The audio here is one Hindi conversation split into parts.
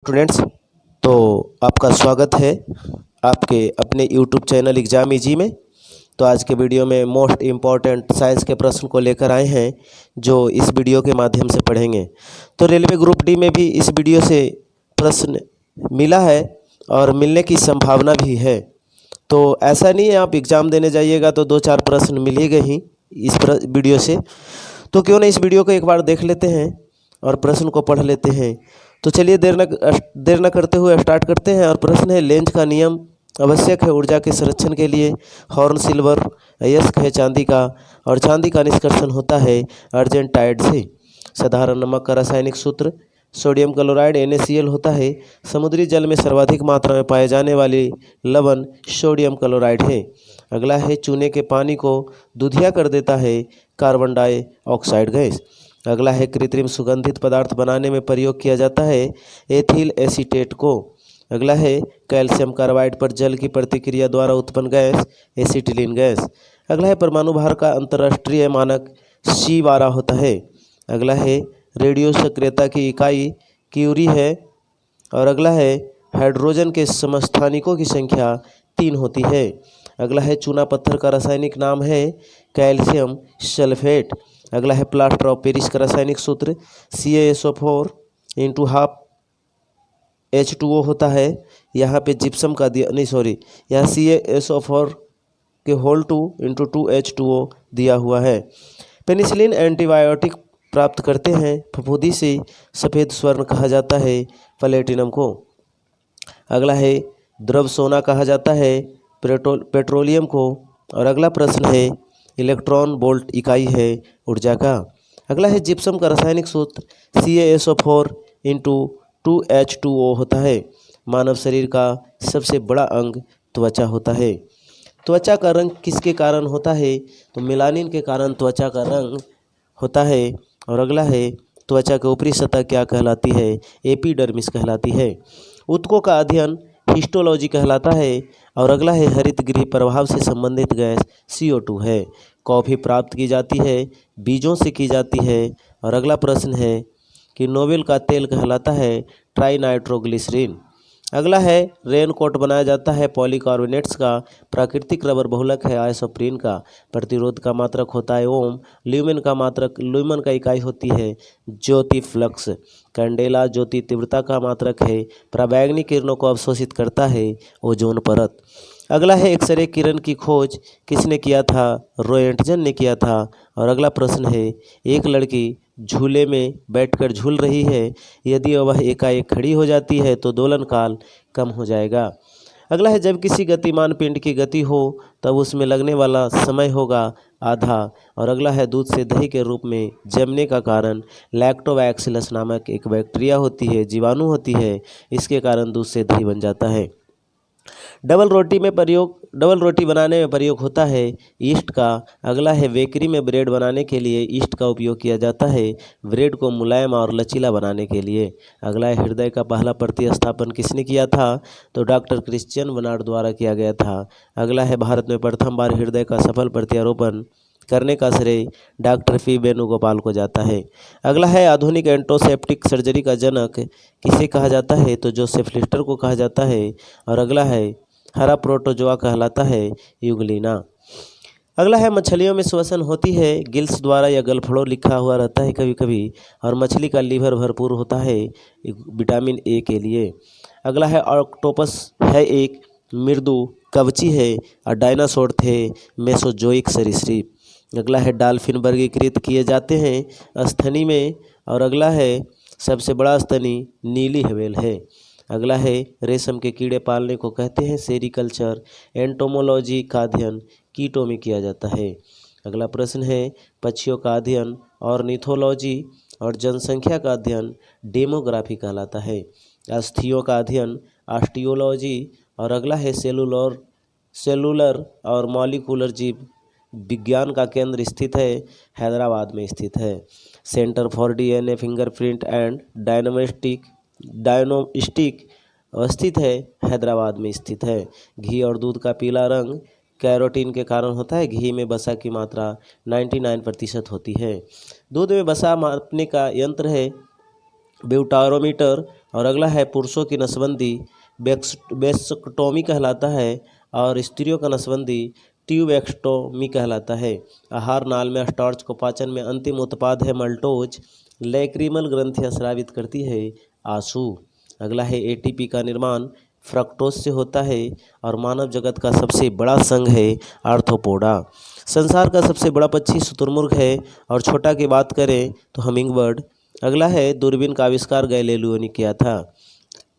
स्टूडेंट्स, तो आपका स्वागत है आपके अपने यूट्यूब चैनल एग्ज़ाम इजी में। तो आज के वीडियो में मोस्ट इम्पॉर्टेंट साइंस के प्रश्न को लेकर आए हैं जो इस वीडियो के माध्यम से पढ़ेंगे। तो रेलवे ग्रुप डी में भी इस वीडियो से प्रश्न मिला है और मिलने की संभावना भी है। तो ऐसा नहीं है आप एग्ज़ाम देने जाइएगा तो 2-4 प्रश्न मिल ही गए ही इस वीडियो से। तो क्यों ना इस वीडियो को एक बार देख लेते हैं और प्रश्न को पढ़ लेते हैं। तो चलिए देर न करते हुए स्टार्ट करते हैं। और प्रश्न है, लेंज का नियम आवश्यक है ऊर्जा के संरक्षण के लिए। हॉर्न सिल्वर अयस्क है चांदी का, और चांदी का निष्कर्षण होता है अर्जेंटाइड से। साधारण नमक का रासायनिक सूत्र सोडियम क्लोराइड NaCl होता है। समुद्री जल में सर्वाधिक मात्रा में पाए जाने वाली लवण सोडियम क्लोराइड है। अगला है, चूने के पानी को दूधिया कर देता है कार्बन डाइऑक्साइड गैस। अगला है, कृत्रिम सुगंधित पदार्थ बनाने में प्रयोग किया जाता है एथिल एसीटेट को। अगला है, कैल्शियम कार्बाइड पर जल की प्रतिक्रिया द्वारा उत्पन्न गैस एसिटिलीन गैस। अगला है, परमाणु भार का अंतर्राष्ट्रीय मानक C12 होता है। अगला है, रेडियो सक्रियता की इकाई क्यूरी है। और अगला है, हाइड्रोजन के समस्थानिकों की संख्या 3 होती है। अगला है, चूना पत्थर का रासायनिक नाम है कैल्शियम सल्फेट। अगला है, प्लास्टर ऑफ पेरिस का रासायनिक सूत्र CaSO4 इंटू हाफ H2O होता है। यहाँ पे जिप्सम का दिया नहीं, सॉरी, यहाँ CaSO4 के होल 2 इंटू 2H2O दिया हुआ है। पेनिसिलिन एंटीबायोटिक प्राप्त करते हैं फफूंदी से। सफ़ेद स्वर्ण कहा जाता है प्लेटिनम को। अगला है, द्रव सोना कहा जाता है पेट्रोलियम को। और अगला प्रश्न है, इलेक्ट्रॉन वोल्ट इकाई है ऊर्जा का। अगला है, जिप्सम का रासायनिक सूत्र CaSO4 इंटू 2H2O होता है। मानव शरीर का सबसे बड़ा अंग त्वचा होता है। त्वचा का रंग किसके कारण होता है? तो मेलानिन के कारण त्वचा का रंग होता है। और अगला है, त्वचा की ऊपरी सतह क्या कहलाती है? एपिडर्मिस कहलाती है। ऊतकों का अध्ययन हिस्टोलॉजी कहलाता है। और अगला है, हरित गृह प्रभाव से संबंधित गैस CO2 है। कॉफ़ी प्राप्त की जाती है बीजों से की जाती है। और अगला प्रश्न है कि नोबेल का तेल कहलाता है ट्राइनाइट्रोग्लिसरीन। अगला है, रेनकोट बनाया जाता है पॉलीकार्बोनेट्स का। प्राकृतिक रबर बहुलक है आइसोप्रीन का। प्रतिरोध का मात्रक होता है ओम। ल्यूमेन का इकाई होती है ज्योति फ्लक्स। कैंडेला ज्योति तीव्रता का मात्रक है। पराबैंगनी किरणों को अवशोषित करता है ओजोन परत। अगला है, एक्सरे किरण की खोज किसने किया था? रोएंटजन ने किया था। और अगला प्रश्न है, एक लड़की झूले में बैठकर झूल रही है। यदि वह एकाएक खड़ी हो जाती है तो दोलन काल कम हो जाएगा। अगला है, जब किसी गतिमान पिंड की गति हो तब उसमें लगने वाला समय होगा आधा। और अगला है, दूध से दही के रूप में जमने का कारण लैक्टोबैसिलस नामक एक बैक्टीरिया होती है, जीवाणु होती है। इसके कारण दूध से दही बन जाता है। डबल रोटी बनाने में प्रयोग होता है ईस्ट का। अगला है, बेकरी में ब्रेड बनाने के लिए ईस्ट का उपयोग किया जाता है ब्रेड को मुलायम और लचीला बनाने के लिए। अगला है, हृदय का पहला प्रतिस्थापन किसने किया था? तो डॉक्टर क्रिश्चियन बर्नार्ड द्वारा किया गया था। अगला है, भारत में प्रथम बार हृदय का सफल प्रत्यारोपण करने का श्रेय डॉक्टर P वेणुगोपाल को जाता है। अगला है, आधुनिक एंटोसेप्टिक सर्जरी का जनक किसे कहा जाता है? तो जोसेफ लिस्टर को कहा जाता है। और अगला है, हरा प्रोटोजोआ कहलाता है यूग्लिना। अगला है, मछलियों में श्वसन होती है गिल्स द्वारा या गलफड़ों लिखा हुआ रहता है कभी कभी। और मछली का लीवर भरपूर होता है विटामिन A के लिए। अगला है, ऑक्टोपस है एक मृदु कवची है और डायनासोर थे मेसोजोइक सरीसृप। अगला है, डाल्फिन वर्गीकृत किए जाते हैं स्तनी में। और अगला है, सबसे बड़ा स्तनी नीली व्हेल है। अगला है, रेशम के कीड़े पालने को कहते हैं सेरीकल्चर। एंटोमोलॉजी का अध्ययन कीटों में किया जाता है। अगला प्रश्न है, पक्षियों का अध्ययन ऑर्निथोलॉजी। और जनसंख्या का अध्ययन डेमोग्राफी कहलाता है। अस्थियों का अध्ययन ऑस्टियोलॉजी। और अगला है, सेलुलर और मॉलिक्यूलर जीव विज्ञान का केंद्र स्थित है हैदराबाद में स्थित है। Centre for DNA fingerprint and diagnostic स्थित है हैदराबाद में स्थित है। घी और दूध का पीला रंग कैरोटीन के कारण होता है। घी में वसा की मात्रा 99% होती है। दूध में वसा मापने का यंत्र है ब्यूटारोमीटर। और अगला है पुरुषों की नसबंदी वेस्क्टोमी कहलाता है और स्त्रियों का नसबंदी ट्यूबेक्टोमी कहलाता है। आहार नाल में स्टार्च को पाचन में अंतिम उत्पाद है मल्टोज। लैक्रिमल ग्रंथियां स्रावित करती है आंसू। अगला है एटीपी का निर्माण फ्रक्टोज से होता है और मानव जगत का सबसे बड़ा संघ है आर्थ्रोपोडा। संसार का सबसे बड़ा पक्षी शुतुरमुर्ग है और छोटा की बात करें तो हमिंगबर्ड। अगला है दूरबीन का आविष्कार गैलीलियो ने किया था।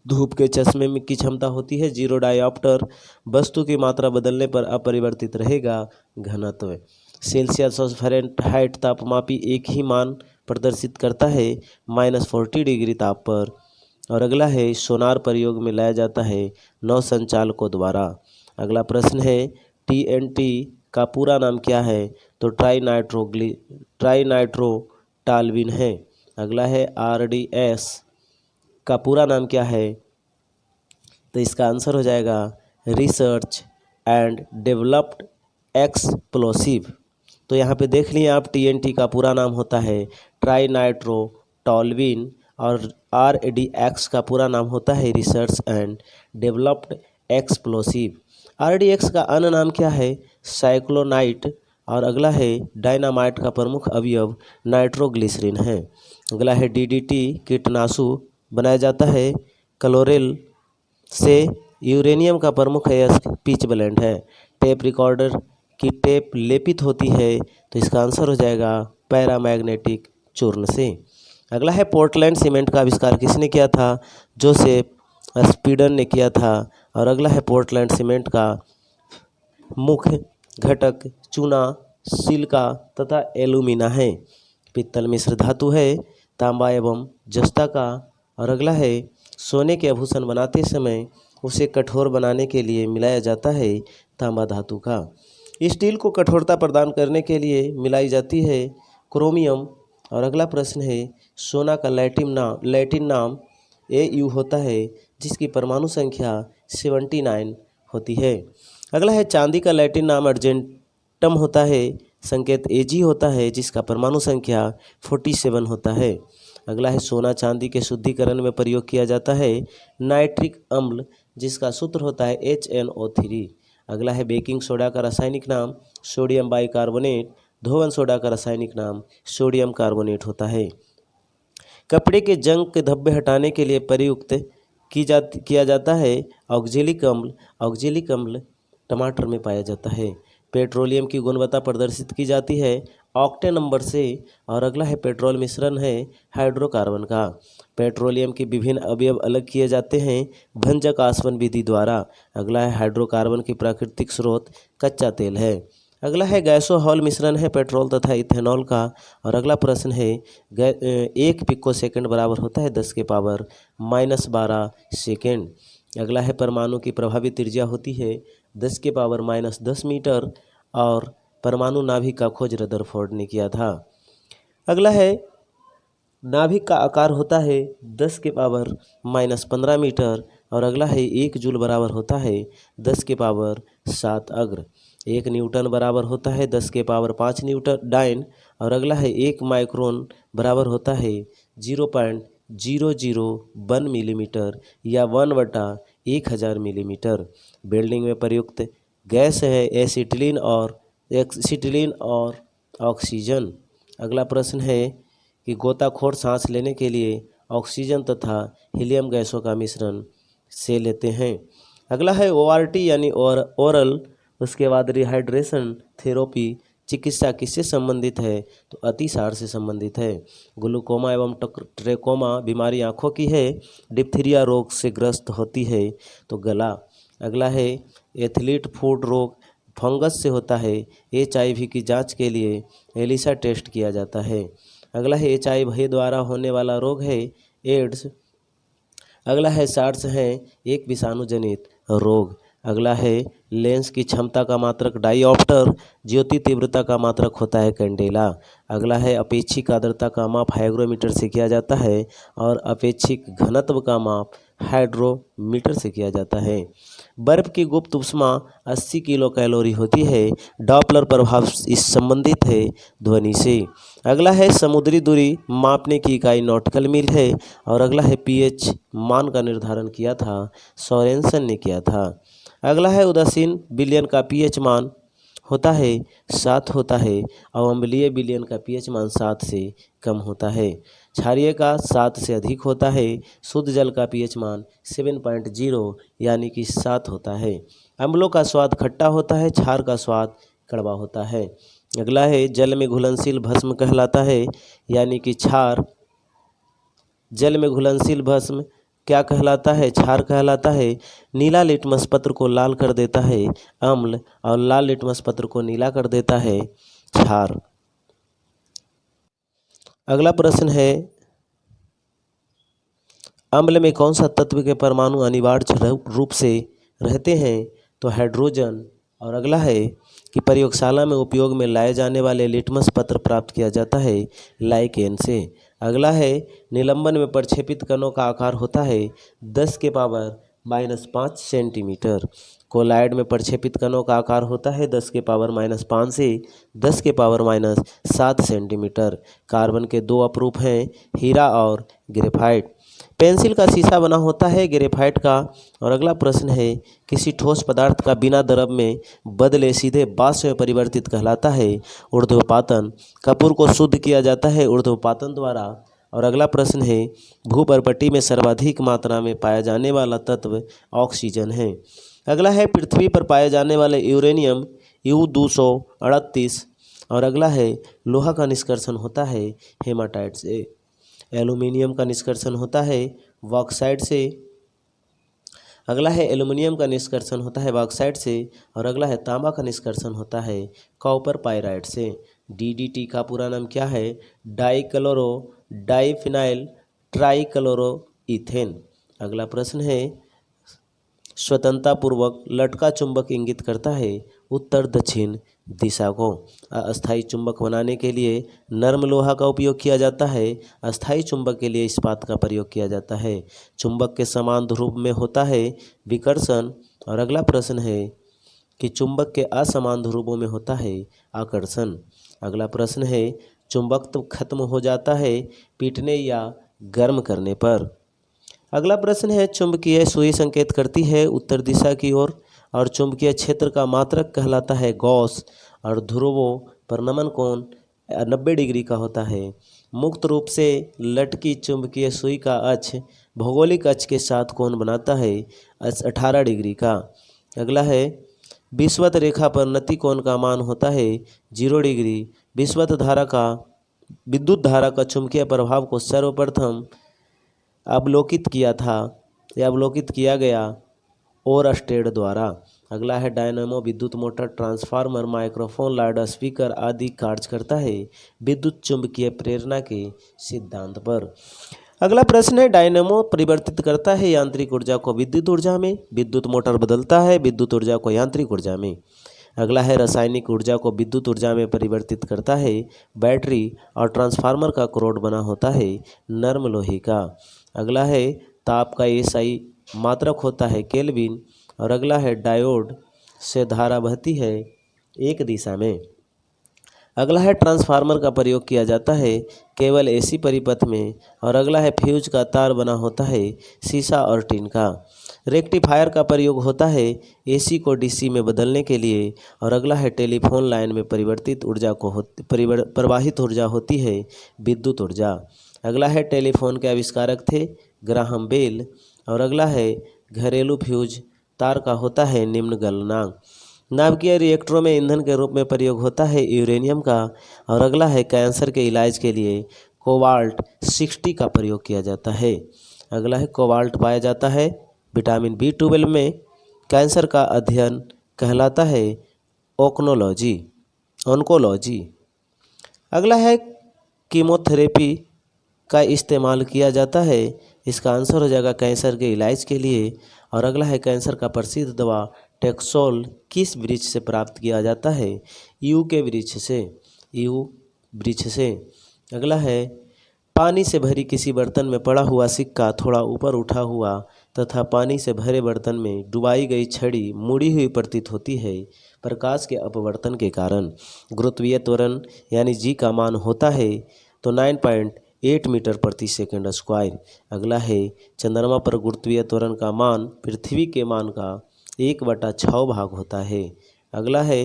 धूप के चश्मे में की क्षमता होती है 0 डायोप्टर। वस्तु की मात्रा बदलने पर अपरिवर्तित रहेगा घनत्व। सेल्सियस और फ़ारेनहाइट तापमापी एक ही मान प्रदर्शित करता है -40 डिग्री ताप पर। और अगला है सोनार प्रयोग में लाया जाता है नौ संचालकों द्वारा। अगला प्रश्न है TNT का पूरा नाम क्या है? तो ट्राइनाइट्रोटाल्विन है। अगला है RDS का पूरा नाम क्या है? तो इसका आंसर हो जाएगा रिसर्च एंड डेवलप्ड एक्सप्लोसिव। तो यहाँ पे देख लिए आप TNT का पूरा नाम होता है ट्राइनाइट्रोटॉल्विन और RDX का पूरा नाम होता है research and developed explosive. RDX का अन्य नाम क्या है? साइक्लोनाइट। और अगला है डायनामाइट का प्रमुख अवयव नाइट्रोग्लिसरीन है। अगला है DDT कीटनाशु बनाया जाता है क्लोरेल से। यूरेनियम का प्रमुख अयस्क पिच ब्लेंड है। टेप रिकॉर्डर की टेप लेपित होती है तो इसका आंसर हो जाएगा पैरामैग्नेटिक चूर्ण से। अगला है पोर्टलैंड सीमेंट का आविष्कार किसने किया था? जोसेफ स्पीडन ने किया था। और अगला है पोर्टलैंड सीमेंट का मुख्य घटक चूना, सिलिका तथा एल्यूमिना है। पित्तल मिश्र धातु है तांबा एवं जस्ता का। और अगला है सोने के आभूषण बनाते समय उसे कठोर बनाने के लिए मिलाया जाता है तांबा धातु का। स्टील को कठोरता प्रदान करने के लिए मिलाई जाती है क्रोमियम। और अगला प्रश्न है सोना का लैटिन नाम Au होता है जिसकी परमाणु संख्या 79 होती है। अगला है चांदी का लैटिन नाम अर्जेंटम होता है। संकेत Ag होता है जिसका परमाणु संख्या 47 होता है। अगला है सोना चांदी के शुद्धिकरण में प्रयोग किया जाता है नाइट्रिक अम्ल जिसका सूत्र होता है HNO3। अगला है बेकिंग सोडा का रासायनिक नाम सोडियम बाइकार्बोनेट। धोवन सोडा का रासायनिक नाम सोडियम कार्बोनेट होता है। कपड़े के जंग के धब्बे हटाने के लिए प्रयुक्त किया जाता है ऑक्जेलिक अम्ल। ऑक्जेलिक अम्ल टमाटर में पाया जाता है। पेट्रोलियम की गुणवत्ता प्रदर्शित की जाती है ऑक्टेन नंबर से। और अगला है पेट्रोल मिश्रण है हाइड्रोकार्बन का। पेट्रोलियम के विभिन्न अवयव अलग किए जाते हैं भंजक आसवन विधि द्वारा। अगला है हाइड्रोकार्बन की प्राकृतिक स्रोत कच्चा तेल है। अगला है गैसोहॉल मिश्रण है पेट्रोल तथा इथेनॉल का। और अगला प्रश्न है 1 पिको सेकंड बराबर होता है 10 के पावर -12 सेकेंड। अगला है परमाणु की प्रभावी त्रिज्या होती है 10 के पावर -10 मीटर और परमाणु नाभिक का खोज रदरफोर्ड ने किया था। अगला है नाभिक का आकार होता है 10 के पावर -15 मीटर। और अगला है 1 जूल बराबर होता है 10 के पावर 7 अग्र। 1 न्यूटन बराबर होता है 10 के पावर 5 न्यूटन डाइन। और अगला है 1 माइक्रोन बराबर होता है 0.001 मिलीमीटर या 1/1000 मिलीमीटर। बिल्डिंग में प्रयुक्त गैस है एसिटिलीन और ऑक्सीजन। अगला प्रश्न है कि गोताखोर सांस लेने के लिए ऑक्सीजन तथा हीलियम गैसों का मिश्रण से लेते हैं। अगला है ORT यानी ओरल। उसके बाद रिहाइड्रेशन थेरेपी चिकित्सा किससे संबंधित है? तो अतिसार से संबंधित है। ग्लूकोमा एवं ट्रेकोमा बीमारी आँखों की है। डिप्थीरिया रोग से ग्रस्त होती है तो गला। अगला है एथलीट फूड रोग फंगस से होता है। HIV की जांच के लिए एलिसा टेस्ट किया जाता है। अगला है HIV द्वारा होने वाला रोग है एड्स। अगला है सार्स है एक विषाणु जनित रोग। अगला है लेंस की क्षमता का मात्रक डाईऑप्टर, ज्योति तीव्रता का मात्रक होता है कैंडेला। अगला है अपेक्षिक आर्द्रता का माप हाइग्रोमीटर से किया जाता है और अपेक्षिक घनत्व का माप हाइड्रोमीटर से किया जाता है। बर्फ की गुप्त उष्मा 80 किलो कैलोरी होती है। डॉपलर प्रभाव इस संबंधित है ध्वनि से। अगला है समुद्री दूरी मापने की इकाई नॉटिकल मील है। और अगला है पीएच मान का निर्धारण किया था सोरेनसन ने किया था। अगला है उदासीन विलयन का पीएच मान होता है 7 होता है और अम्लीय विलयन का पीएच मान 7 से कम होता है। क्षारीय का 7 से अधिक होता है। शुद्ध जल का पीएच मान 7.0 यानी कि 7 होता है। अम्लों का स्वाद खट्टा होता है, क्षार का स्वाद कड़वा होता है। अगला है जल में घुलनशील भस्म कहलाता है, यानी कि क्षार जल में घुलनशील भस्म क्या कहलाता है? क्षार कहलाता है। नीला लिटमस पत्र को लाल कर देता है अम्ल और लाल लिटमस पत्र को नीला कर देता है क्षार। अगला प्रश्न है अम्ल में कौन सा तत्व के परमाणु अनिवार्य रूप से रहते हैं? तो हाइड्रोजन। और अगला है कि प्रयोगशाला में उपयोग में लाए जाने वाले लिटमस पत्र प्राप्त किया जाता है लाइकेन से। अगला है निलंबन में प्रक्षेपित कणों का आकार होता है 10 के पावर -5 सेंटीमीटर। कोलाइड में प्रक्षेपित कणों का आकार होता है 10 के पावर -5 से 10 के पावर -7 सेंटीमीटर। कार्बन के 2 अपरूप हैं, हीरा और ग्रेफाइट। पेंसिल का शीशा बना होता है ग्रेफाइट का। और अगला प्रश्न है किसी ठोस पदार्थ का बिना द्रव में बदले सीधे वाष्प में परिवर्तित कहलाता है ऊर्ध्वपातन। कपूर को शुद्ध किया जाता है ऊर्ध्वपातन द्वारा। और अगला प्रश्न है भूपर्पटी में सर्वाधिक मात्रा में पाया जाने वाला तत्व ऑक्सीजन है। अगला है पृथ्वी पर पाए जाने वाले यूरेनियम U-238। और अगला है लोहा का निष्कर्षण होता है हेमाटाइट से। एल्यूमिनियम का निष्कर्षण होता है बॉक्साइट से। अगला है एल्यूमिनियम का निष्कर्षण होता है बॉक्साइट से। और अगला है तांबा का निष्कर्षण होता है कॉपर पाइराइट से। DDT का पूरा नाम क्या है? Dichloro diphenyl trichloro ethane. अगला प्रश्न है स्वतंत्रतापूर्वक लटका चुंबक इंगित करता है उत्तर दक्षिण दिशा को। अस्थायी चुंबक बनाने के लिए नर्म लोहा का उपयोग किया जाता है। अस्थायी चुंबक के लिए इस्पात का प्रयोग किया जाता है। चुंबक के समान ध्रुव में होता है विकर्षण। और अगला प्रश्न है कि चुंबक के असमान ध्रुवों में होता है आकर्षण। अगला प्रश्न है चुंबकत्व खत्म हो जाता है पीटने या गर्म करने पर। अगला प्रश्न है चुंबकीय सुई संकेत करती है उत्तर दिशा की ओर। और चुंबकीय क्षेत्र का मात्रक कहलाता है गॉस। और ध्रुवों पर नमन कोण 90 डिग्री का होता है। मुक्त रूप से लटकी चुंबकीय सुई का अक्ष भौगोलिक अक्ष के साथ कोण बनाता है 18 डिग्री का। अगला है विषुवत रेखा पर नति कोण का मान होता है 0 डिग्री। विषुवत धारा का विद्युत धारा का चुंबकीय प्रभाव को सर्वप्रथम अवलोकित किया गया ओरस्टेड द्वारा। अगला है डायनामो विद्युत motor transformer microphone loud speaker आदि कार्य करता है विद्युत चुंबकीय प्रेरणा के सिद्धांत पर। अगला प्रश्न है डायनामो परिवर्तित करता है यांत्रिक ऊर्जा को विद्युत ऊर्जा में। विद्युत मोटर बदलता है विद्युत ऊर्जा को यांत्रिक ऊर्जा में। अगला है रासायनिक ऊर्जा को विद्युत ऊर्जा में परिवर्तित करता है बैटरी। और ट्रांसफार्मर का कोर बना होता है नर्म लोहे का। अगला है ताप का SI मात्रक होता है केल्विन। और अगला है डायोड से धारा बहती है एक दिशा में। अगला है ट्रांसफार्मर का प्रयोग किया जाता है केवल AC परिपथ में। और अगला है फ्यूज का तार बना होता है शीशा और टीन का। रेक्टिफायर का प्रयोग होता है AC को DC में बदलने के लिए। और अगला है टेलीफोन लाइन में प्रवाहित ऊर्जा होती है विद्युत ऊर्जा। अगला है टेलीफोन के आविष्कारक थे ग्राहम बेल। और अगला है घरेलू फ्यूज तार का होता है निम्न गलनांक। नाभिकीय रिएक्टरों में ईंधन के रूप में प्रयोग होता है यूरेनियम का। और अगला है कैंसर के इलाज के लिए कोबाल्ट 60 का प्रयोग किया जाता है। अगला है कोबाल्ट पाया जाता है विटामिन B12 में। कैंसर का अध्ययन कहलाता है ओंकोलॉजी। अगला है कीमोथेरेपी का इस्तेमाल किया जाता है इसका आंसर हो जाएगा कैंसर के इलाज के लिए। और अगला है कैंसर का प्रसिद्ध दवा टेक्सोल किस वृक्ष से प्राप्त किया जाता है? ईऊ के वृक्ष से, ईऊ वृक्ष से। अगला है पानी से भरी किसी बर्तन में पड़ा हुआ सिक्का थोड़ा ऊपर उठा हुआ तथा पानी से भरे बर्तन में डुबाई गई छड़ी मुड़ी हुई प्रतीत होती है प्रकाश के अपवर्तन के कारण। गुरुत्वीय त्वरण यानी जी का मान होता है तो 9.8 मीटर प्रति सेकंड स्क्वायर। अगला है चंद्रमा पर गुरुत्वीय त्वरण का मान पृथ्वी के मान का 1/6 भाग होता है। अगला है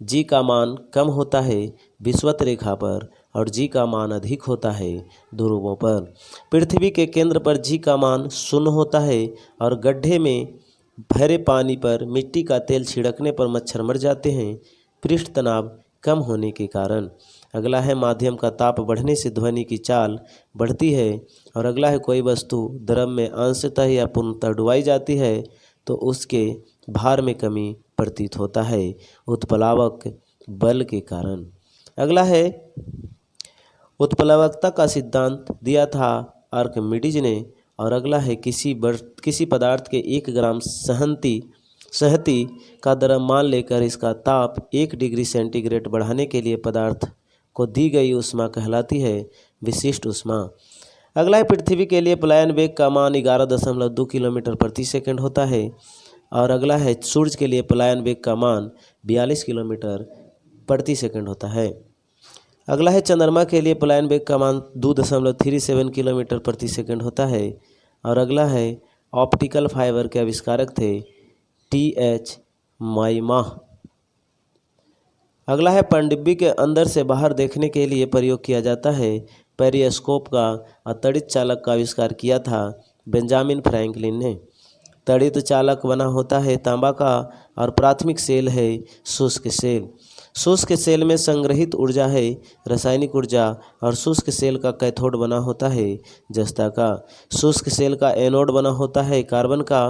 जी का मान कम होता है विषुवत रेखा पर और जी का मान अधिक होता है ध्रुवों पर। पृथ्वी के केंद्र पर जी का मान 0 होता है और गड्ढे में भरे पानी पर मिट्टी का तेल छिड़कने पर मच्छर मर जाते हैं पृष्ठ तनाव कम होने के कारण। अगला है माध्यम का ताप बढ़ने से ध्वनि की चाल बढ़ती है। और अगला है कोई वस्तु द्रव में अंशतः या पूर्णतः डुबाई जाती है तो उसके भार में कमी प्रतीत होता है उत्प्लावक बल के कारण। अगला है उत्प्लावकता का सिद्धांत दिया था आर्किमिडीज ने। और अगला है किसी पदार्थ के 1 ग्राम सहती का द्रव्यमान लेकर इसका ताप 1 डिग्री सेंटीग्रेड बढ़ाने के लिए पदार्थ को दी गई ऊष्मा कहलाती है विशिष्ट ऊष्मा। अगला है पृथ्वी के लिए पलायन वेग का मान 11.2 किलोमीटर प्रति सेकंड होता है। और अगला है सूर्य के लिए पलायन वेग का मान 42 किलोमीटर प्रति सेकंड होता है। अगला है चंद्रमा के लिए पलायन वेग का मान 2.37 किलोमीटर प्रति सेकंड होता है। और अगला है ऑप्टिकल फाइबर के आविष्कारक थे TH माइमाह। अगला है पनडुब्बी के अंदर से बाहर देखने के लिए प्रयोग किया जाता है पेरिस्कोप का अतड़ित चालक का आविष्कार किया था बेंजामिन फ्रैंकलिन ने। तड़ित चालक बना होता है तांबा का और प्राथमिक सेल है शुष्क सेल। शुष्क सेल में संग्रहित ऊर्जा है रासायनिक ऊर्जा और शुष्क सेल का कैथोड बना होता है जस्ता का। शुष्क सेल का एनोड बना होता है कार्बन का।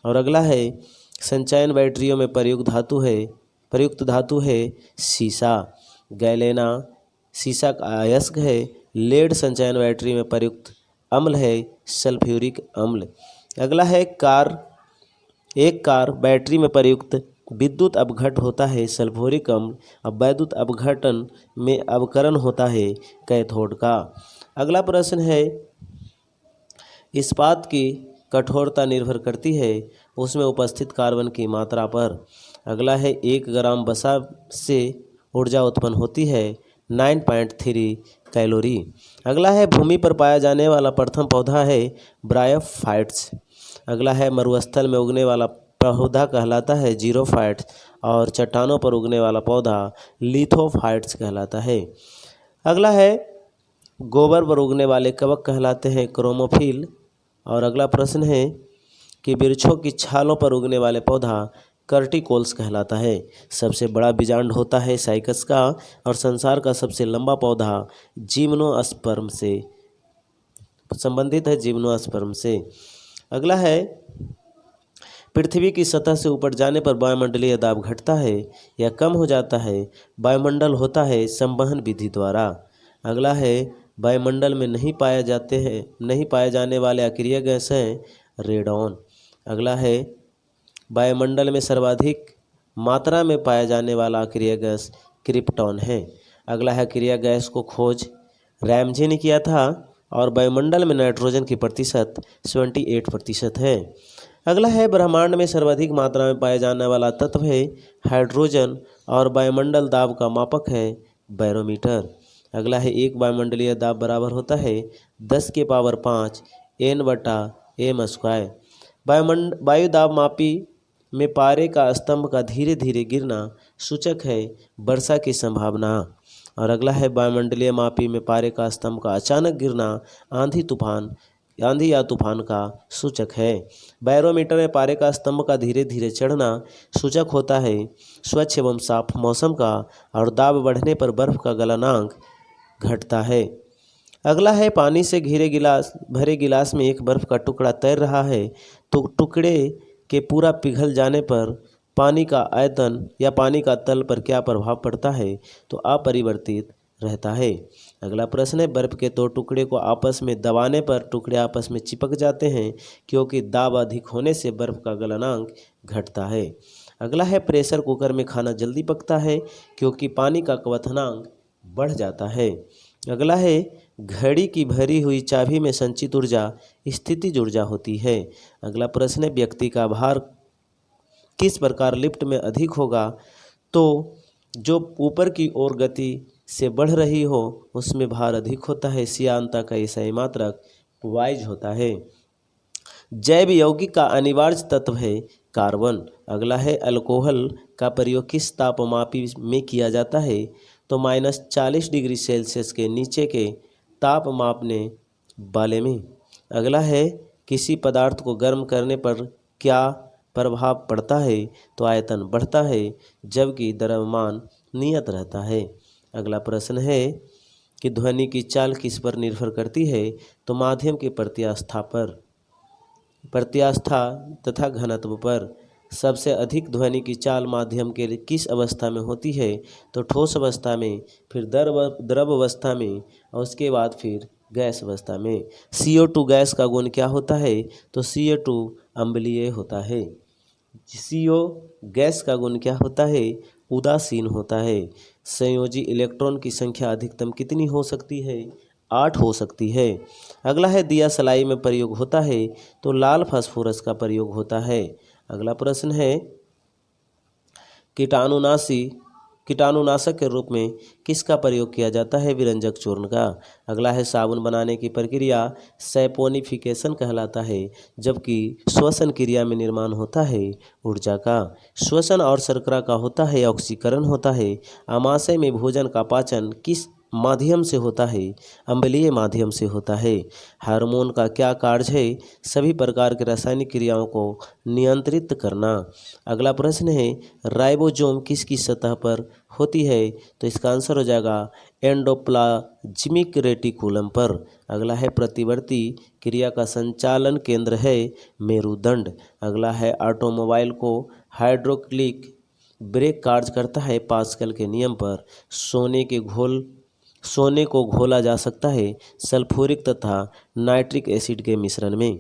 और अगला है संचयन बैटरियों में प्रयुक्त धातु है सीसा। गैलेना सीसा का अयस्क है। लेड संचयन बैटरी में प्रयुक्त अम्ल है सल्फ्यूरिक अम्ल। अगला है एक कार बैटरी में प्रयुक्त विद्युत अपघट होता है सल्फ्यूरिक अम्ल। अब वैद्युत अपघटन में अवकरण होता है कैथोड का। अगला प्रश्न है इस्पात की कठोरता निर्भर करती है उसमें उपस्थित कार्बन की मात्रा पर। अगला है 1 ग्राम वसा से ऊर्जा उत्पन्न होती है 9.3 कैलोरी। अगला है भूमि पर पाया जाने वाला प्रथम पौधा है ब्रायोफाइट्स। अगला है मरुस्थल में उगने वाला पौधा कहलाता है जीरोफाइट्स और चट्टानों पर उगने वाला पौधा लिथोफाइट्स कहलाता है। अगला है गोबर पर उगने वाले कवक कहलाते हैं क्रोमोफिल। और अगला प्रश्न है कि वृक्षों की छालों पर उगने वाले पौधा कर्टिकोल्स कहलाता है। सबसे बड़ा बीजांड होता है साइकस का और संसार का सबसे लंबा पौधा जिम्नोस्पर्म से संबंधित है जिम्नोस्पर्म से। अगला है पृथ्वी की सतह से ऊपर जाने पर वायुमंडलीय दाब घटता है या कम हो जाता है। वायुमंडल होता है संवहन विधि द्वारा। अगला है वायुमंडल में नहीं पाए जाने वाले अक्रिय गैस हैं रेडॉन। अगला है वायुमंडल में सर्वाधिक मात्रा में पाया जाने वाला अक्रिय गैस क्रिप्टॉन है। अगला है अक्रिय गैस को खोज रैमजे ने किया था और वायुमंडल में नाइट्रोजन की प्रतिशत 78% है। अगला है ब्रह्मांड में सर्वाधिक मात्रा में पाया जाने वाला तत्व है हाइड्रोजन और वायुमंडल दाब का मापक है बैरोमीटर। अगला है एक वायुमंडलीय दाब बराबर होता है 10⁵ N/m²। वायु दाब मापी में पारे का स्तंभ का धीरे धीरे गिरना सूचक है वर्षा की संभावना। और अगला है वायुमंडलीय मापी में पारे का स्तंभ का अचानक गिरना आंधी या तूफान का सूचक है। बैरोमीटर में पारे का स्तंभ का धीरे धीरे चढ़ना सूचक होता है स्वच्छ एवं साफ मौसम का और दाब बढ़ने पर बर्फ का गलनांक घटता है। अगला है पानी से भरे गिलास में एक बर्फ का टुकड़ा तैर रहा है तो टुकड़े के पूरा पिघल जाने पर पानी का आयतन या पानी का तल पर क्या प्रभाव पड़ता है तो अपरिवर्तित रहता है। अगला प्रश्न है, बर्फ के 2 टुकड़े को आपस में दबाने पर टुकड़े आपस में चिपक जाते हैं क्योंकि दाब अधिक होने से बर्फ का गलनांक घटता है। अगला है, प्रेशर कुकर में खाना जल्दी पकता है क्योंकि पानी का क्वथनांक बढ़ जाता है। अगला है, घड़ी की भरी हुई चाबी में संचित ऊर्जा स्थितिज ऊर्जा होती है। अगला प्रश्न है, व्यक्ति का भार किस प्रकार लिफ्ट में अधिक होगा? तो जो ऊपर की ओर गति से बढ़ रही हो उसमें भार अधिक होता है। सियांता का ये सही मात्रक वाइज होता है। जैव यौगिक का अनिवार्य तत्व है कार्बन। अगला है, अल्कोहल का प्रयोग किस तापमापी में किया जाता है? तो -40 डिग्री सेल्सियस के नीचे के ताप मापने वाले में। अगला है, किसी पदार्थ को गर्म करने पर क्या प्रभाव पड़ता है? तो आयतन बढ़ता है जबकि द्रव्यमान नियत रहता है। अगला प्रश्न है कि ध्वनि की चाल किस पर निर्भर करती है? तो माध्यम की प्रत्यास्था तथा घनत्व पर। सबसे अधिक ध्वनि की चाल माध्यम के किस अवस्था में होती है? तो ठोस अवस्था में, फिर द्रव अवस्था में और उसके बाद फिर गैस अवस्था में। CO2 गैस का गुण क्या होता है? तो CO2 अम्लीय होता है। CO गैस का गुण क्या होता है? उदासीन होता है। संयोजी इलेक्ट्रॉन की संख्या अधिकतम कितनी हो सकती है? 8 हो सकती है। अगला है, दिया सलाई में प्रयोग होता है तो लाल फास्फोरस का प्रयोग होता है। अगला प्रश्न है, कीटाणुनाशक के रूप में किसका प्रयोग किया जाता है? विरंजक चूर्ण का। अगला है, साबुन बनाने की प्रक्रिया सैपोनिफिकेशन कहलाता है जबकि श्वसन क्रिया में निर्माण होता है ऊर्जा का। श्वसन और शर्करा का होता है ऑक्सीकरण होता है। आमाशय में भोजन का पाचन किस माध्यम से होता है? अम्लीय माध्यम से होता है। हार्मोन का क्या कार्य है? सभी प्रकार के रासायनिक क्रियाओं को नियंत्रित करना। अगला प्रश्न है, राइबोसोम किसकी सतह पर होती है? तो इसका आंसर हो जाएगा एंडोप्लाज्मिक रेटिकुलम पर। अगला है, प्रतिवर्ती क्रिया का संचालन केंद्र है मेरुदंड। अगला है, ऑटोमोबाइल को हाइड्रोक्लिक ब्रेक कार्य करता है पास्कल के नियम पर। सोने को घोला जा सकता है सल्फ्यूरिक तथा नाइट्रिक एसिड के मिश्रण में।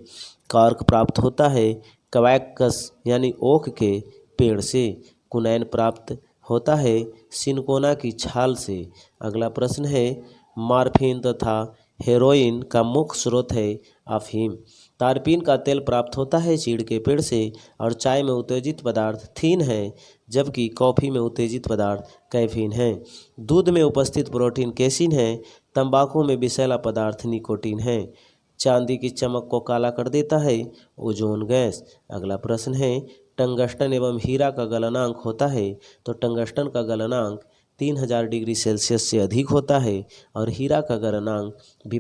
कार्क प्राप्त होता है क्वैक्स यानी ओक के पेड़ से। कुनैन प्राप्त होता है सिनकोना की छाल से। अगला प्रश्न है, मॉर्फिन तथा हेरोइन का मुख्य स्रोत है अफीम। तारपीन का तेल प्राप्त होता है चीड़ के पेड़ से और चाय में उत्तेजित पदार्थ थीन है जबकि कॉफ़ी में उत्तेजित पदार्थ कैफीन है। दूध में उपस्थित प्रोटीन केसिन है। तंबाकू में विषैला पदार्थ निकोटीन है। चांदी की चमक को काला कर देता है ओजोन गैस। अगला प्रश्न है, टंगस्टन एवं हीरा का गलनांक होता है। तो टंगस्टन का गलनांक 3000 डिग्री सेल्सियस से अधिक होता है और हीरा का गलनांक भी